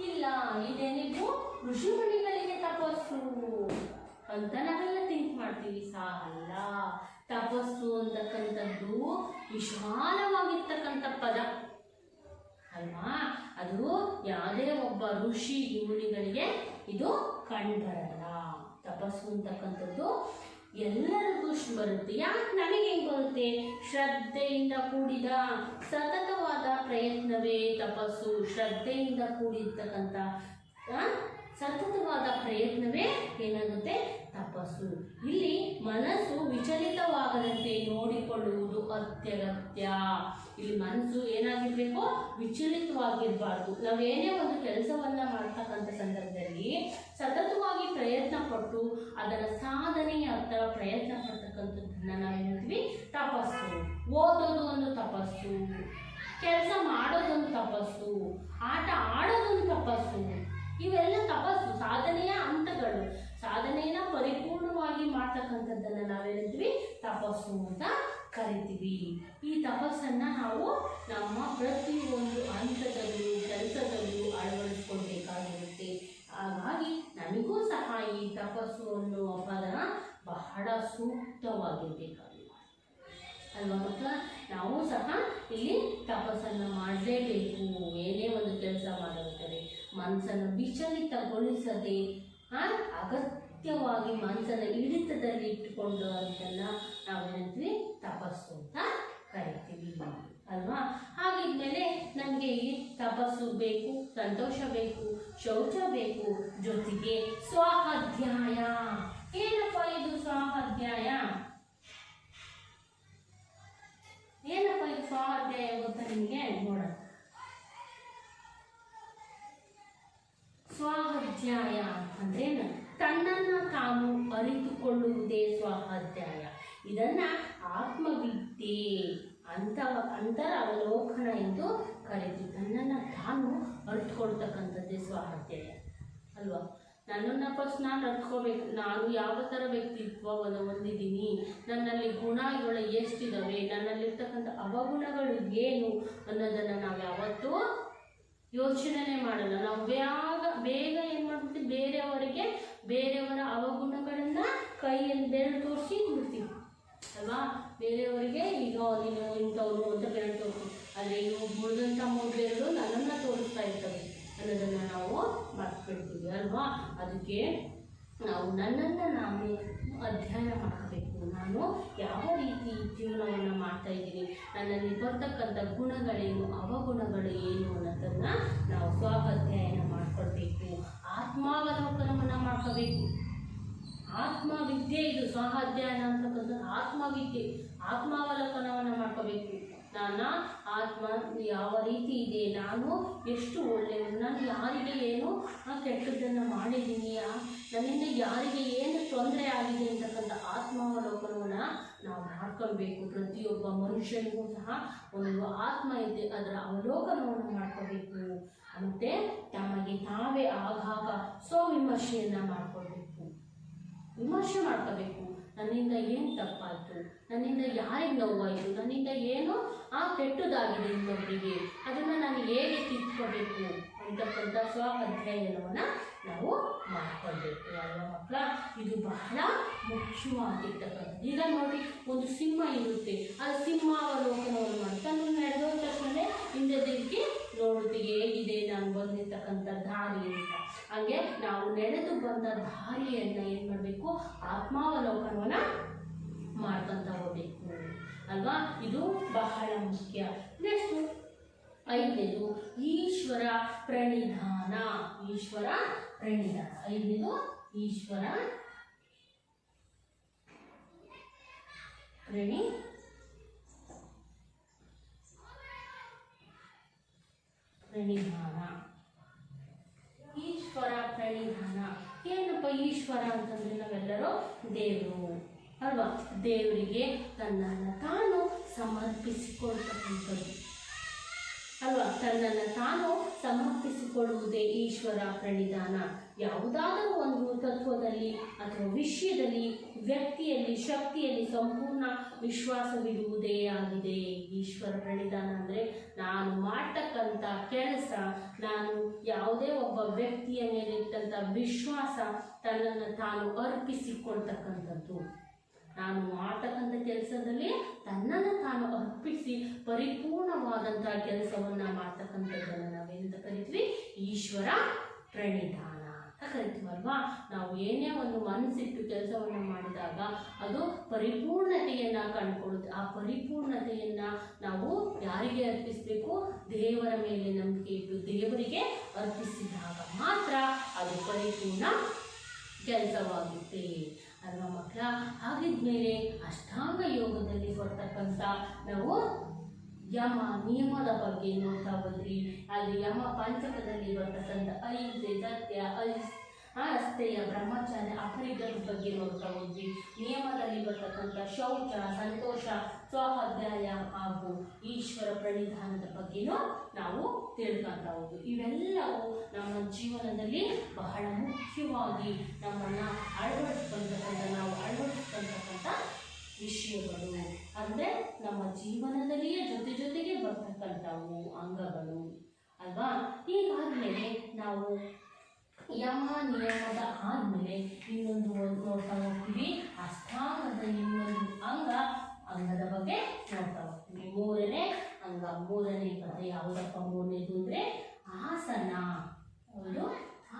ಇಲ್ಲ, ಇದೇನಿದು ಋಷಿಮುನಿಗಳಿಗೆ ತಪಸ್ಸು ಅಂತ ನಾವೆಲ್ಲ ಥಿಂಕ್ ಮಾಡ್ತೀವಿ. ಅಲ್ಲ, ತಪಸ್ಸು ಅಂತಕ್ಕಂಥದ್ದು ವಿಶಾಲವಾಗಿರ್ತಕ್ಕಂಥ ಪದ ಅಲ್ವಾ. ಅದು ಯಾವುದೇ ಒಬ್ಬ ಋಷಿ ಮುನಿಗಳಿಗೆ ಇದು ಕಂಡುಬರಲ್ಲ. ತಪಸ್ಸು ಅಂತಕ್ಕಂಥದ್ದು ಎಲ್ಲರಿಗೂ ಬರುತ್ತೆ. ಯಾಕೆ ನಮಗೆ ಹೆಂಗೆ ಬರುತ್ತೆ? ಶ್ರದ್ಧೆಯಿಂದ ಕೂಡಿದ ಸತತವಾದ ಪ್ರಯತ್ನವೇ ತಪಸ್ಸು. ಶ್ರದ್ಧೆಯಿಂದ ಕೂಡಿರ್ತಕ್ಕಂಥ ಸತತವಾದ ಪ್ರಯತ್ನವೇ ಏನಾಗುತ್ತೆ, ತಪಸ್ಸು. ಇಲ್ಲಿ ಮನಸ್ಸು ವಿಚಲಿತವಾಗದಂತೆ ನೋಡಿಕೊಳ್ಳುವುದು ಅತ್ಯಗತ್ಯ. ಇಲ್ಲಿ ಮನಸ್ಸು ಏನಾಗಿರ್ಬೇಕು, ವಿಚಲಿತವಾಗಿರಬಾರ್ದು. ನಾವೇನೇ ಒಂದು ಕೆಲಸವನ್ನ ಮಾಡ್ತಕ್ಕಂಥ ಸಂದರ್ಭದಲ್ಲಿ ಸತತವಾಗಿ ಪ್ರಯತ್ನ ಪಟ್ಟು ಅದರ ಸಾಧನೆಯ ಹತ್ರ ಪ್ರಯತ್ನ ಪಡ್ತಕ್ಕಂಥದ್ದನ್ನ ನಾವೇನು ಹೇಳ್ತೀವಿ, ತಪಸ್ಸು. ಓದೋದು ಒಂದು ತಪಸ್ಸು, ಕೆಲಸ ಮಾಡೋದೊಂದು ತಪಸ್ಸು, ಆಟ ಆಡೋದೊಂದು ತಪಸ್ಸು. ಇವೆಲ್ಲ ತಪಸ್ಸು, ಸಾಧನೆಯ ಹಂತಗಳು. ಸಾಧನೆಯನ್ನ ಪರಿಪೂರ್ಣವಾಗಿ ಮಾಡ್ತಕ್ಕಂಥದ್ದನ್ನು ನಾವೇನಿದ್ವಿ ತಪಸ್ಸು ಅಂತ ಕರಿತೀವಿ. ಈ ತಪಸ್ಸನ್ನ ನಾವು ನಮ್ಮ ಪ್ರತಿಯೊಂದು ಹಂತದಲ್ಲೂ ಕೆಲಸದಲ್ಲೂ ಅಳವಡಿಸ್ಕೊಳ್ಬೇಕಾಗಿರುತ್ತೆ. ಹಾಗಾಗಿ ನನಗೂ ಸಹ ಈ ತಪಸ್ಸು ಅನ್ನುವ ಪದ ಬಹಳ ಸೂಕ್ತವಾಗಿರ್ಬೇಕಾಗಿದೆ ಅಲ್ವಾ ಮಕ್ಕಳ. ನಾವು ಸಹ ಇಲ್ಲಿ ತಪಸ್ಸನ್ನು ಮಾಡಲೇಬೇಕು. ಏನೇ ಒಂದು ಕೆಲಸ ಮಾಡಬೇಕಾದ್ರೆ ಮನಸ್ಸನ್ನು ವಿಚಲಿತಗೊಳಿಸದೆ ಅಗತ್ಯವಾಗಿ ಮನಸ್ಸನ್ನು ಹಿಡಿತದಲ್ಲಿ ಇಟ್ಟುಕೊಂಡು ಅದನ್ನು ನಾವು ಹೇಳ್ತೀವಿ ತಪಸ್ಸು ಅಂತ ಕರಿತೀವಿ ಅಲ್ವಾ? ಹಾಗಿದ್ಮೇಲೆ ನಮಗೆ ಈ ತಪಸ್ಸು ಬೇಕು, ಸಂತೋಷ ಬೇಕು, ಶೌಚ ಬೇಕು, ಜೊತೆಗೆ ಸ್ವಾಧ್ಯಾಯ. ಏನಪ್ಪ ಇದು ಸ್ವಾಧ್ಯಾಯ? ಏನಪ್ಪ ಇದು ಸ್ವಾಧ್ಯಾಯ ಗೊತ್ತಾ ನಿಮಗೆ? ನೋಡೋಣ. ಸ್ವಾಧ್ಯಾಯ ಅಂದ್ರೇನು? ತನ್ನನ್ನು ತಾನು ಅರಿತುಕೊಳ್ಳುವುದೇ ಸ್ವಾಧ್ಯಾಯ. ಇದನ್ನ ಆತ್ಮವಿದ್ಯೆ ಅಂತರ ಅವಲೋಕನ ಎಂದು ಕರೀತೀವಿ. ತನ್ನನ್ನು ತಾನು ಅರಿತುಕೊಳ್ತಕ್ಕಂಥದ್ದೇ ಸ್ವಾಧ್ಯಾಯ ಅಲ್ವಾ? ನನ್ನನ್ನು ಫಸ್ಟ್ ನಾನು ಅರ್ತ್ಕೋಬೇಕು. ನಾನು ಯಾವ ಥರ ವ್ಯಕ್ತಿತ್ವವನ್ನು ಹೊಂದಿದ್ದೀನಿ, ನನ್ನಲ್ಲಿ ಗುಣಗಳು ಎಷ್ಟಿದ್ದಾವೆ, ನನ್ನಲ್ಲಿರ್ತಕ್ಕಂಥ ಅವಗುಣಗಳು ಏನು ಅನ್ನೋದನ್ನು ನಾವು ಯಾವತ್ತೂ ಯೋಚನೆ ಮಾಡಲ್ಲ. ನಾವು ಬೇಗ ಏನು ಮಾಡ್ಬಿಡ್ತೀವಿ, ಬೇರೆಯವರ ಅವಗುಣಗಳನ್ನು ಕೈಯಲ್ಲಿ ಬೆರಳು ತೋರಿಸಿ ಬಿಡ್ತೀವಿ ಅಲ್ವಾ? ಬೇರೆಯವರಿಗೆ ಈಗ ನೀನು ಇಂಥವ್ರು ಅಂತ ಬೆರಳು ತೋರಿಸ್ತೀವಿ, ಆದರೆ ಇವು ಮುರಿದಂಥ ಮೂರು ಬೆರಳು ನನ್ನನ್ನು ತೋರಿಸ್ತಾ ಇರ್ತವೆ ಅನ್ನೋದನ್ನು ನಾವು ಮರ್ತ್ಬಿಡ್ತೀವಿ ಅಲ್ವಾ? ಅದಕ್ಕೆ ನಾವು ನನ್ನನ್ನು ನಾನು ಅಧ್ಯಯನ ಮಾಡಬೇಕು. ನಾನು ಯಾವ ರೀತಿ ಜೀವನವನ್ನು ಮಾಡ್ತಾ ಇದ್ದೀನಿ, ನನ್ನಲ್ಲಿ ಬರ್ತಕ್ಕಂಥ ಗುಣಗಳೇನು, ಅವಗುಣಗಳು ಏನು ಅನ್ನೋದನ್ನು ನಾವು ಸ್ವಾಧ್ಯಾಯನ ಮಾಡ್ಕೊಳ್ಬೇಕು. ಆತ್ಮಾವಲೋಕನವನ್ನು ಮಾಡ್ಕೋಬೇಕು. ಆತ್ಮವಿದ್ಯೆ ಇದು. ಸ್ವಾಧ್ಯಾಯನ ಅಂತಕ್ಕಂಥದ್ದು ಆತ್ಮವಿದ್ಯೆ. ಆತ್ಮಾವಲೋಕನವನ್ನು ಮಾಡ್ಕೋಬೇಕು. ನನ್ನ ಆತ್ಮ ಯಾವ ರೀತಿ ಇದೆ, ನಾನು ಎಷ್ಟು ಒಳ್ಳೆಯದು, ನಾನು ಯಾರಿಗೆ ಏನು ಕೆಟ್ಟದ್ದನ್ನು ಮಾಡಿದ್ದೀನಿ, ನನ್ನಿಂದ ಯಾರಿಗೆ ಏನು ತೊಂದರೆ ಆಗಿದೆ ಅಂತಕ್ಕಂಥ ಆತ್ಮಾವಲೋಕನವನ್ನು ನಾವು ಮಾಡ್ಕೊಳ್ಬೇಕು. ಪ್ರತಿಯೊಬ್ಬ ಮನುಷ್ಯನಿಗೂ ಸಹ ಒಂದು ಆತ್ಮ ಇದೆ, ಅದರ ಅವಲೋಕನವನ್ನು ಮಾಡ್ಕೋಬೇಕು. ಮತ್ತು ತಮಗೆ ತಾವೇ ಆಗಾಗ ಸ್ವವಿಮರ್ಶೆಯನ್ನು ಮಾಡ್ಕೊಳ್ಬೇಕು. ವಿಮರ್ಶೆ ಮಾಡ್ಕೋಬೇಕು. ನನ್ನಿಂದ ಏನು ತಪ್ಪಾಯಿತು, ನನ್ನಿಂದ ಯಾರಿಗೆ ನೋವಾಯಿತು, ನನ್ನಿಂದ ಏನು ಕೆಟ್ಟದಾಗಿದೆ ಇನ್ನೊಬ್ಬರಿಗೆ, ಅದನ್ನು ನಾನು ಹೇಗೆ ತಿದ್ಕೋಬೇಕು ಅಂತಕ್ಕಂಥ ಸ್ವ ಅಧ್ಯಯನವನ್ನು ನಾವು ಮಾಡ್ಕೊಳ್ಬೇಕು ಅಲ್ವಾ ಮಕ್ಕಳ? ಇದು ಬಹಳ ಮುಖ್ಯವಾಗಿರ್ತಕ್ಕಂಥದ್ದು. ಈಗ ನೋಡಿ, ಒಂದು ಸಿಂಹ ಇರುತ್ತೆ, ಆ ಸಿಂಹಾವಲೋಕನವನ್ನು ಮಾಡಿ ತನ್ನ ನಡೆದೋದ ತಕ್ಷಣ ಹಿಂದೆ ದಿಕ್ಕಿ ನೋಡುತ್ತೆ ಹೇಗಿದೆ ನಾನು ಬಂದಿರ್ತಕ್ಕಂಥ ದಾರಿ ಅಂತ. ಹಾಗೆ ನಾವು ನಡೆದು ಬಂದ ದಾರಿಯನ್ನು ಏನು ಮಾಡಬೇಕು, ಆತ್ಮಾವಲೋಕನವನ್ನು ಮಾಡ್ಕೊತ ಹೋಗಬೇಕು ಅಲ್ವಾ? ಇದು ಬಹಳ ಮುಖ್ಯ. ನೆಕ್ಸ್ಟು 5ನೇದು ಈಶ್ವರ ಪ್ರಣಿಧಾನ. ಈಶ್ವರ ಪ್ರಣಿಧಾನ 5ನೇದು ಈಶ್ವರ ಪ್ರಣಿಧಾನ. ಈಶ್ವರ ಪ್ರಣಿಧಾನ ಏನಪ್ಪ? ಈಶ್ವರ ಅಂತಂದರೆ ನಾವೆಲ್ಲರೂ ದೇವರು ಅಲ್ವಾ? ದೇವರಿಗೆ ತನ್ನನ್ನು ತಾನು ಸಮರ್ಪಿಸಿಕೊಳ್ತಕ್ಕಂಥದ್ದು ಅಲ್ವಾ? ತನ್ನನ್ನು ತಾನು ಸಮರ್ಪಿಸಿಕೊಳ್ಳುವುದೇ ಈಶ್ವರ ಪ್ರಣಿಧಾನ. ಯಾವುದಾದರೂ ಒಂದು ತತ್ವದಲ್ಲಿ ಅಥವಾ ವಿಷಯದಲ್ಲಿ, ವ್ಯಕ್ತಿಯಲ್ಲಿ, ಶಕ್ತಿಯಲ್ಲಿ ಸಂಪೂರ್ಣ ವಿಶ್ವಾಸವಿಡುವುದೇ ಆಗಿದೆ ಈಶ್ವರ ಪ್ರಣಿಧಾನ. ಅಂದರೆ ನಾನು ಮಾಡ್ತಕ್ಕಂಥ ಕೆಲಸ, ನಾನು ಯಾವುದೇ ಒಬ್ಬ ವ್ಯಕ್ತಿಯ ಮೇಲೆ ಇಟ್ಟಂಥ ವಿಶ್ವಾಸ, ತನ್ನನ್ನು ತಾನು ಅರ್ಪಿಸಿಕೊಳ್ತಕ್ಕಂಥದ್ದು. ನಾನು ಮಾಡ್ತಕ್ಕಂಥ ಕೆಲಸದಲ್ಲಿ ತನ್ನನ್ನು ತಾನು ಅರ್ಪಿಸಿ ಪರಿಪೂರ್ಣವಾದಂಥ ಕೆಲಸವನ್ನು ಮಾಡ್ತಕ್ಕಂಥದ್ದನ್ನು ನಾವೇನಂತ ಕರಿತೀವಿ? ಈಶ್ವರ ಪ್ರಣಿಧಾನ ಅಂತ ಕರಿತೀವಲ್ವಾ? ನಾವು ಏನೇ ಒಂದು ಮನಸ್ಸಿಟ್ಟು ಕೆಲಸವನ್ನು ಮಾಡಿದಾಗ ಅದು ಪರಿಪೂರ್ಣತೆಯನ್ನು ಕಂಡುಕೊಳ್ಳುತ್ತೆ. ಆ ಪರಿಪೂರ್ಣತೆಯನ್ನು ನಾವು ಯಾರಿಗೆ ಅರ್ಪಿಸಬೇಕು? ದೇವರ ಮೇಲೆ ನಂಬಿಕೆ ಇಟ್ಟು ದೇವರಿಗೆ ಅರ್ಪಿಸಿದಾಗ ಮಾತ್ರ ಅದು ಪರಿಪೂರ್ಣ ಕೆಲಸವಾಗುತ್ತೆ ಅಲ್ವಾ ಮಕ್ಕಳ? ಹಾಗಿದ್ಮೇಲೆ ಅಷ್ಟಾಂಗ ಯೋಗದಲ್ಲಿ ಬರ್ತಕ್ಕಂಥ ನಾವು ಯಮ ನಿಯಮದ ಬಗ್ಗೆ ನೋಡ್ತಾ ಹೋದ್ರಿ. ಅಲ್ಲಿ ಯಮ ಪಂಚಕದಲ್ಲಿ ಬರ್ತಕ್ಕಂಥ ಅಹಿಂಸೆ, ಸತ್ಯ, ಅಸ್ಥೇಯ, ಬ್ರಹ್ಮಚಾರ್ಯ, ಅಪರಿಗ್ರಹದ ಬಗ್ಗೆ ನೋಡ್ತಾ ಹೋದ್ವಿ. ನಿಯಮದಲ್ಲಿ ಬರ್ತಕ್ಕಂಥ ಶೌಚ, ಸಂತೋಷ, ಸ್ವಾಧ್ಯಾಯ ಹಾಗೂ ಈಶ್ವರ ಪ್ರಣಿಧಾನದ ಬಗ್ಗೆನೂ ನಾವು ತಿಳ್ಕೊತಾ ಹೋದ್ವಿ. ಇವೆಲ್ಲವೂ ನಮ್ಮ ಜೀವನದಲ್ಲಿ ಬಹಳ ಮುಖ್ಯವಾಗಿ ನಮ್ಮನ್ನು ನಾವು ಅಳವಡಿಸ್ಕೊಳ್ತಕ್ಕಂಥ ವಿಷಯಗಳು. ಅಂದರೆ ನಮ್ಮ ಜೀವನದಲ್ಲಿಯೇ ಜೊತೆಗೆ ಬರ್ತಕ್ಕಂಥವು ಅಂಗಗಳು ಅಲ್ವಾ? ಈಗಾದ್ಮೇಲೆ ನಾವು ಯಮ ನಿಯಮದ ಆದಮೇಲೆ ಇನ್ನೊಂದು ನೋಡ್ತಾ ಹೋಗ್ತೀವಿ. ಅಷ್ಟಾಂಗದ ಇನ್ನೊಂದು ಅಂಗದ ಬಗ್ಗೆ ನೋಡ್ತಾ ಹೋಗ್ತೀವಿ. 3ನೇ ಅಂಗ, 3ನೇ ಪದ ಯಾವುದಪ್ಪ? 3ನೇದು ಅಂದರೆ ಆಸನ. ಒಂದು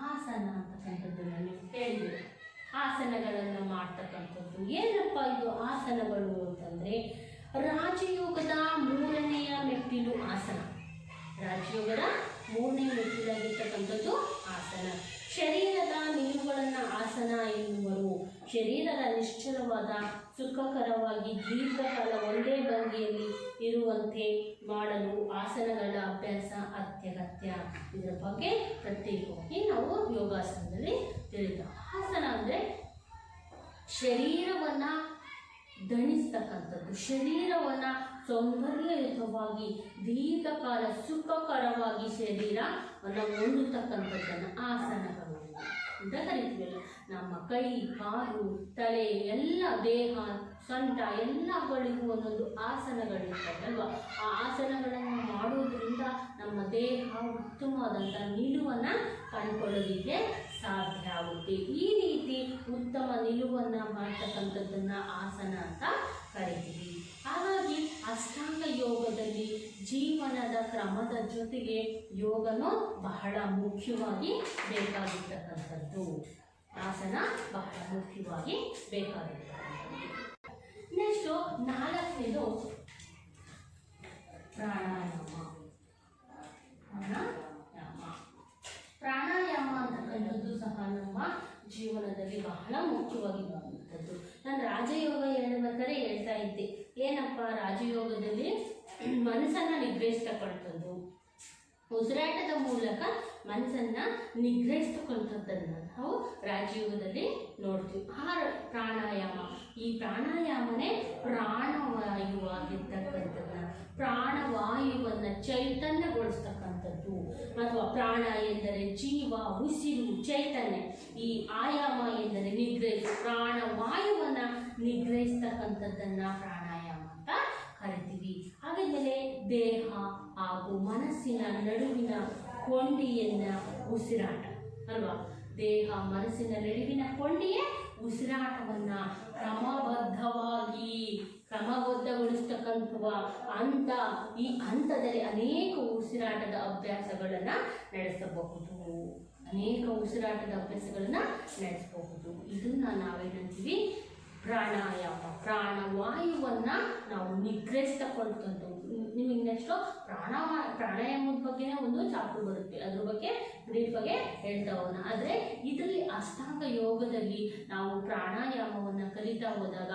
ಆಸನ ಅಂತಕ್ಕಂಥದ್ದನ್ನು ನೀವು ಕೇಳಿದ್ದೀರಿ. ಆಸನಗಳನ್ನು ಮಾಡ್ತಕ್ಕಂಥದ್ದು ಏನಪ್ಪ ಇದು ಆಸನಗಳು ಅಂತಂದರೆ, ರಾಜಯೋಗದ 3ನೇ ಮೆಟ್ಟಿಲು ಆಸನ. ರಾಜಯೋಗದ 3ನೇ ಮೆಟ್ಟಿಲಾಗಿರ್ತಕ್ಕಂಥದ್ದು ಆಸನ. ಶರೀರದ ನಿಲುವುಗಳನ್ನು ಆಸನ ಎನ್ನುವರು. ಶರೀರದ ನಿಶ್ಚಲವಾದ ಸುಖಕರವಾಗಿ ದೀರ್ಘಕಾಲ ಒಂದೇ ಭಂಗಿಯಲ್ಲಿ ಇರುವಂತೆ ಮಾಡಲು ಆಸನಗಳ ಅಭ್ಯಾಸ ಅತ್ಯಗತ್ಯ. ಇದರ ಬಗ್ಗೆ ಪ್ರತ್ಯೇಕವಾಗಿ ನಾವು ಯೋಗಾಸನದಲ್ಲಿ ತಿಳಿದ. ಆಸನ ಅಂದರೆ ಶರೀರವನ್ನು ದಣಿಸ್ತಕ್ಕಂಥದ್ದು, ಶರೀರವನ್ನು ಸೌಂದರ್ಯಯುತವಾಗಿ ದೀರ್ಘಕಾಲ ಸುಖಕರವಾಗಿ ಶರೀರವನ್ನು ಹೊಂದತಕ್ಕಂಥದ್ದನ್ನು ಆಸನಗಳು ಅಂತ ಕರಿತೀವಲ್ಲ. ನಮ್ಮ ಕೈ, ಕಾಲು, ತಲೆ ಎಲ್ಲ, ದೇಹ, ಸೊಂಟ ಎಲ್ಲಗಳಿಗೂ ಒಂದೊಂದು ಆಸನಗಳಿರ್ತದಲ್ವ. ಆ ಆಸನಗಳನ್ನು ಮಾಡೋದ್ರಿಂದ ನಮ್ಮ ದೇಹ ಉತ್ತಮವಾದಂಥ ನಿಲುವನ್ನು ಕಂಡುಕೊಳ್ಳೋದಕ್ಕೆ ಸಾಧ್ಯ ಆಗುತ್ತೆ. ಈ ರೀತಿ ಉತ್ತಮ ನಿಲುವನ್ನು ಮಾಡ್ತಕ್ಕಂಥದ್ದನ್ನು ಆಸನ ಅಂತ ಕರಿತೀವಿ. ಹಾಗಾಗಿ ಅಷ್ಟಾಂಗ ಯೋಗದಲ್ಲಿ ಜೀವನದ ಕ್ರಮದ ಜೊತೆಗೆ ಯೋಗನೂ ಬಹಳ ಮುಖ್ಯವಾಗಿ ಬೇಕಾಗಿರ್ತಕ್ಕಂಥದ್ದು. ಆಸನ ಬಹಳ ಮುಖ್ಯವಾಗಿ ಬೇಕಾಗಿರ್ತಕ್ಕಂಥದ್ದು. ನೆಕ್ಸ್ಟು 4ನೇದು ಪ್ರಾಣಾಯಾಮ. ಪ್ರಾಣಾಯಾಮ ಅಂತಕ್ಕಂಥದ್ದು ಸಹ ನಮ್ಮ ಜೀವನದಲ್ಲಿ ಬಹಳ ಮುಖ್ಯವಾಗಿರುವಂಥದ್ದು. ನಾನು ರಾಜಯೋಗ ಹೇಳ್ಬೇಕಾದ್ರೆ ಹೇಳ್ತಾ ಇದ್ದೆ, ಏನಪ್ಪ ರಾಜಯೋಗದಲ್ಲಿ ಮನಸ್ಸನ್ನು ನಿಗ್ರಹಿಸ್ತಕ್ಕಂಥದ್ದು, ಉಸಿರಾಟದ ಮೂಲಕ ಮನಸ್ಸನ್ನು ನಿಗ್ರಹಿಸ್ತಕ್ಕಂಥದ್ದನ್ನು ನಾವು ರಾಜಯೋಗದಲ್ಲಿ ನೋಡ್ತೀವಿ. ಪ್ರಾಣಾಯಾಮ, ಈ ಪ್ರಾಣಾಯಾಮನೇ ಪ್ರಾಣವಾಯುವಾಗಿರ್ತಕ್ಕಂಥದ್ದನ್ನ, ಪ್ರಾಣವಾಯುವನ್ನು ಚೈತನ್ಯಗೊಳಿಸ್ತಕ್ಕಂಥದ್ದು. ಅಥವಾ ಪ್ರಾಣ ಎಂದರೆ ಜೀವ, ಉಸಿರು, ಚೈತನ್ಯ. ಈ ಆಯಾಮ ಎಂದರೆ ನಿಗ್ರಹಿಸಿ, ಪ್ರಾಣವಾಯುವನ್ನು ನಿಗ್ರಹಿಸ್ತಕ್ಕಂಥದ್ದನ್ನು ಪ್ರಾಣಾಯಾಮ ಅಂತ ಕರಿತೀವಿ. ಹಾಗಾದ್ಮೇಲೆ ದೇಹ ಹಾಗೂ ಮನಸ್ಸಿನ ನಡುವಿನ ಕೊಂಡಿಯನ್ನು ಉಸಿರಾಟ ಅಲ್ವಾ. ದೇಹ ಮನಸ್ಸಿನ ನಡುವಿನ ಕೊಂಡಿಯೇ ಉಸಿರಾಟವನ್ನು ಕ್ರಮಬದ್ಧಗೊಳಿಸ್ತಕ್ಕಂಥ ಈ ಹಂತದಲ್ಲಿ ಅನೇಕ ಉಸಿರಾಟದ ಅಭ್ಯಾಸಗಳನ್ನು ನಡೆಸಬಹುದು. ಇದನ್ನು ನಾವೇನಂತೀವಿ ಪ್ರಾಣಾಯಾಮ. ಪ್ರಾಣವಾಯುವನ್ನು ನಾವು ನಿಗ್ರಹಿಸ್ತಕ್ಕಂಥದ್ದು. ನಿಮಗೆ ನೆಕ್ಸ್ಟು ಪ್ರಾಣಾಯಾಮದ ಬಗ್ಗೆನೇ ಒಂದು ಚಾಪ್ಟರ್ ಬರುತ್ತೆ, ಅದ್ರ ಬಗ್ಗೆ ಬ್ರೀಫಾಗೆ ಹೇಳ್ತಾ ಹೋಗೋಣ. ಆದರೆ ಇದರಲ್ಲಿ ಅಷ್ಟಾಂಗ ಯೋಗದಲ್ಲಿ ನಾವು ಪ್ರಾಣಾಯಾಮವನ್ನು ಕಲಿತಾ ಹೋದಾಗ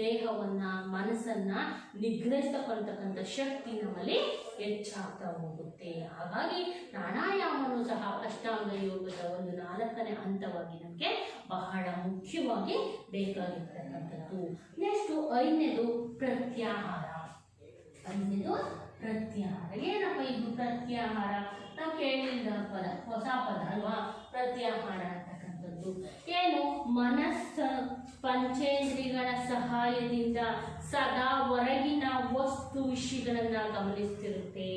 ದೇಹವನ್ನು, ಮನಸ್ಸನ್ನು ನಿಗ್ರಹಿಸ್ತಕ್ಕಂಥ ಶಕ್ತಿ ನಮ್ಮಲ್ಲಿ ಹೆಚ್ಚಾಗ್ತಾ ಹೋಗುತ್ತೆ. ಹಾಗಾಗಿ ಪ್ರಾಣಾಯಾಮನೂ ಸಹ ಅಷ್ಟಾಂಗ ಯೋಗದ ಒಂದು 4ನೇ ಹಂತವಾಗಿ ನಮಗೆ ಬಹಳ ಮುಖ್ಯವಾಗಿ ಬೇಕಾಗಿರ್ತಕ್ಕಂಥದ್ದು. ನೆಕ್ಸ್ಟು 5ನೇದು ಪ್ರತ್ಯಾಹಾರ. ಏನಪ್ಪ ಇದು ಪ್ರತ್ಯಾಹಾರ? ನಾವು ಕೇಳಿದ ಪದ, ಹೊಸ ಪದ ಅಲ್ವಾ. ಪ್ರತ್ಯಾಹಾರ ಅಂತಕ್ಕಂಥದ್ದು ಏನು? ಮನಸ್ಸು ಪಂಚೇಂದ್ರಿಯಗಳ ಸಹಾಯದಿಂದ ಸದಾ ಹೊರಗಿನ ವಸ್ತು ವಿಷಯಗಳನ್ನು ಗಮನಿಸ್ತಿರುತ್ತೆ.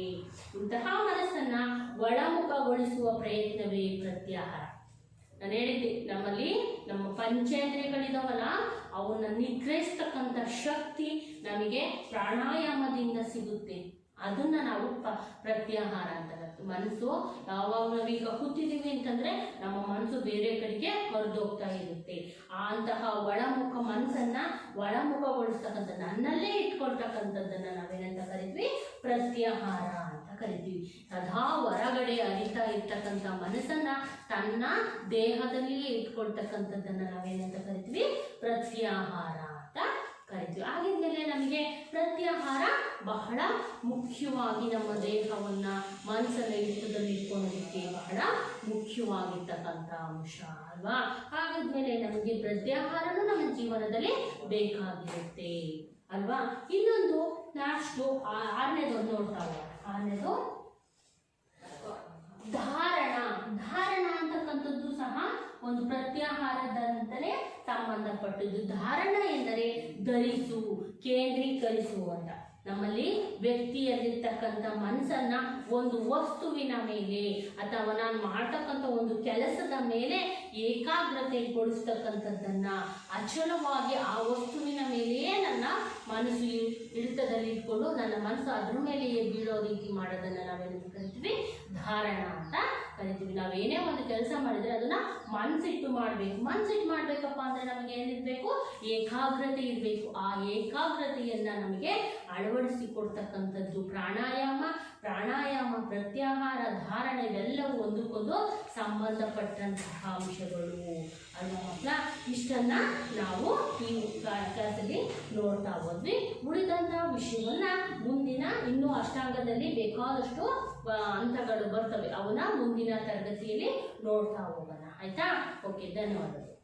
ಇಂತಹ ಮನಸ್ಸನ್ನು ಒಳಮುಖಗೊಳಿಸುವ ಪ್ರಯತ್ನವೇ ಪ್ರತ್ಯಾಹಾರ. ನಾನು ಹೇಳಿದ್ದೆ, ನಮ್ಮಲ್ಲಿ ನಮ್ಮ ಪಂಚೇಂದ್ರಿಯಗಳಿದಾವಲ್ಲ, ಅವನ್ನ ನಿಗ್ರಹಿಸ್ತಕ್ಕಂಥ ಶಕ್ತಿ ನಮಗೆ ಪ್ರಾಣಾಯಾಮದಿಂದ ಸಿಗುತ್ತೆ. ಅದನ್ನ ನಾವು ಪ್ರತ್ಯಾಹಾರ ಅಂತ. ಮನಸ್ಸು ಯಾವಾಗ ನಾವೀಗ ಕೂತಿದ್ದೀವಿ ಅಂತಂದ್ರೆ ನಮ್ಮ ಮನಸ್ಸು ಬೇರೆ ಕಡೆಗೆ ಹೊರದೋಗ್ತಾ ಇರುತ್ತೆ. ಅಂತಹ ಒಳಮುಖ ಮನಸ್ಸನ್ನ ಒಳಮುಖಗೊಳಿಸ್ತಕ್ಕಂಥ, ನನ್ನಲ್ಲೇ ಇಟ್ಕೊಳ್ತಕ್ಕಂಥದ್ದನ್ನ ನಾವೇನಂತ ಕರಿತೀವಿ? ಪ್ರತ್ಯಾಹಾರ ಅಂತ ಕರಿತೀವಿ. ಸದಾ ಹೊರಗಡೆ ಅರಿತಾ ಇರ್ತಕ್ಕಂಥ ಮನಸ್ಸನ್ನ ತನ್ನ ದೇಹದಲ್ಲಿಯೇ ಇಟ್ಕೊಳ್ತಕ್ಕಂಥದ್ದನ್ನ ನಾವೇನಂತ ಕರಿತೀವಿ? ಪ್ರತ್ಯಾಹಾರ ಅಂತ ಕರಿತೀವಿ. ಆಗಿದ್ಮೇಲೆ ನಮಗೆ ಪ್ರತ್ಯಾಹಾರ ಬಹಳ ಮುಖ್ಯವಾಗಿ ನಮ್ಮ ದೇಹವನ್ನು, ಮನಸ್ಸನ್ನು ಹಿಡಿತದಲ್ಲಿ ಇಟ್ಕೊಳ್ಳೋದಕ್ಕೆ ಬಹಳ ಮುಖ್ಯವಾಗಿರ್ತಕ್ಕಂಥ ಅಂಶ ಅಲ್ವಾ. ಹಾಗಾದ್ಮೇಲೆ ನಮಗೆ ಪ್ರತ್ಯಾಹಾರನೂ ನಮ್ಮ ಜೀವನದಲ್ಲಿ ಬೇಕಾಗಿರುತ್ತೆ ಅಲ್ವಾ. ಇನ್ನೊಂದು ಲಾಸ್ಟು 6ನೇದು ನೋಡ್ತಾ ಹೋಗೋಣ. 6ನೇದು ಧಾರಣ. ಧಾರಣ ಅಂತಕ್ಕಂಥದ್ದು ಸಹ ಒಂದು ಪ್ರತ್ಯಾಹಾರದಂತಲೇ ಸಂಬಂಧಪಟ್ಟದ್ದು. ಧಾರಣ ಎಂದರೆ ಧರಿಸು, ಕೇಂದ್ರೀಕರಿಸು ಅಂತ. ನಮ್ಮಲ್ಲಿ ವ್ಯಕ್ತಿಯಲ್ಲಿರ್ತಕ್ಕಂಥ ಮನಸ್ಸನ್ನ ಒಂದು ವಸ್ತುವಿನ ಮೇಲೆ ಅಥವಾ ನಾನು ಮಾಡ್ತಕ್ಕಂಥ ಒಂದು ಕೆಲಸದ ಮೇಲೆ ಏಕಾಗ್ರತೆಗೊಳಿಸ್ತಕ್ಕಂಥದ್ದನ್ನ, ಅಚಲವಾಗಿ ಆ ವಸ್ತುವಿನ ಮೇಲೆಯೇ ನನ್ನ ಮನಸ್ಸು ಹಿಡಿತದಲ್ಲಿ ಇಟ್ಕೊಂಡು ನನ್ನ ಮನಸ್ಸು ಅದ್ರ ಮೇಲೆಯೇ ಬೀಳೋ ರೀತಿ ಮಾಡೋದನ್ನ ನಾವೇನು ಕರಿತೀವಿ? ಧಾರಣ ಅಂತ ಕರಿತೀವಿ. ನಾವೇನೇ ಒಂದು ಕೆಲಸ ಮಾಡಿದರೆ ಅದನ್ನು ಮನಸ್ಸಿಟ್ಟು ಮಾಡಬೇಕು. ಮನಸ್ಸಿಟ್ಟು ಮಾಡಬೇಕಪ್ಪ ಅಂದರೆ ನಮಗೆ ಏನಿರಬೇಕು? ಏಕಾಗ್ರತೆ ಇರಬೇಕು. ಆ ಏಕಾಗ್ರತೆಯನ್ನು ನಮಗೆ ಅಳವಡಿಸಿಕೊಡ್ತಕ್ಕಂಥದ್ದು ಪ್ರಾಣಾಯಾಮ. ಪ್ರತ್ಯಾಹಾರ, ಧಾರಣೆ ಇವೆಲ್ಲವೂ ಒಂದಕ್ಕೊಂದು ಸಂಬಂಧಪಟ್ಟಂತಹ ಅಂಶಗಳು ಅಲ್ವಾ ಮಕ್ಕಳ? ಇಷ್ಟನ್ನು ನಾವು ಈ ಕ್ಲಾಸಲ್ಲಿ ನೋಡ್ತಾ ಹೋದ್ವಿ. ಉಳಿದಂತಹ ವಿಷಯವನ್ನು ಮುಂದಿನ ಇನ್ನೂ ಅಷ್ಟಾಂಗದಲ್ಲಿ ಬೇಕಾದಷ್ಟು ಹಂತಗಳು ಬರ್ತವೆ, ಅವನ್ನ ಮುಂದಿನ ತರಗತಿಯಲ್ಲಿ ನೋಡ್ತಾ ಹೋಗೋಣ. ಆಯ್ತಾ? ಓಕೆ, ಧನ್ಯವಾದಗಳು.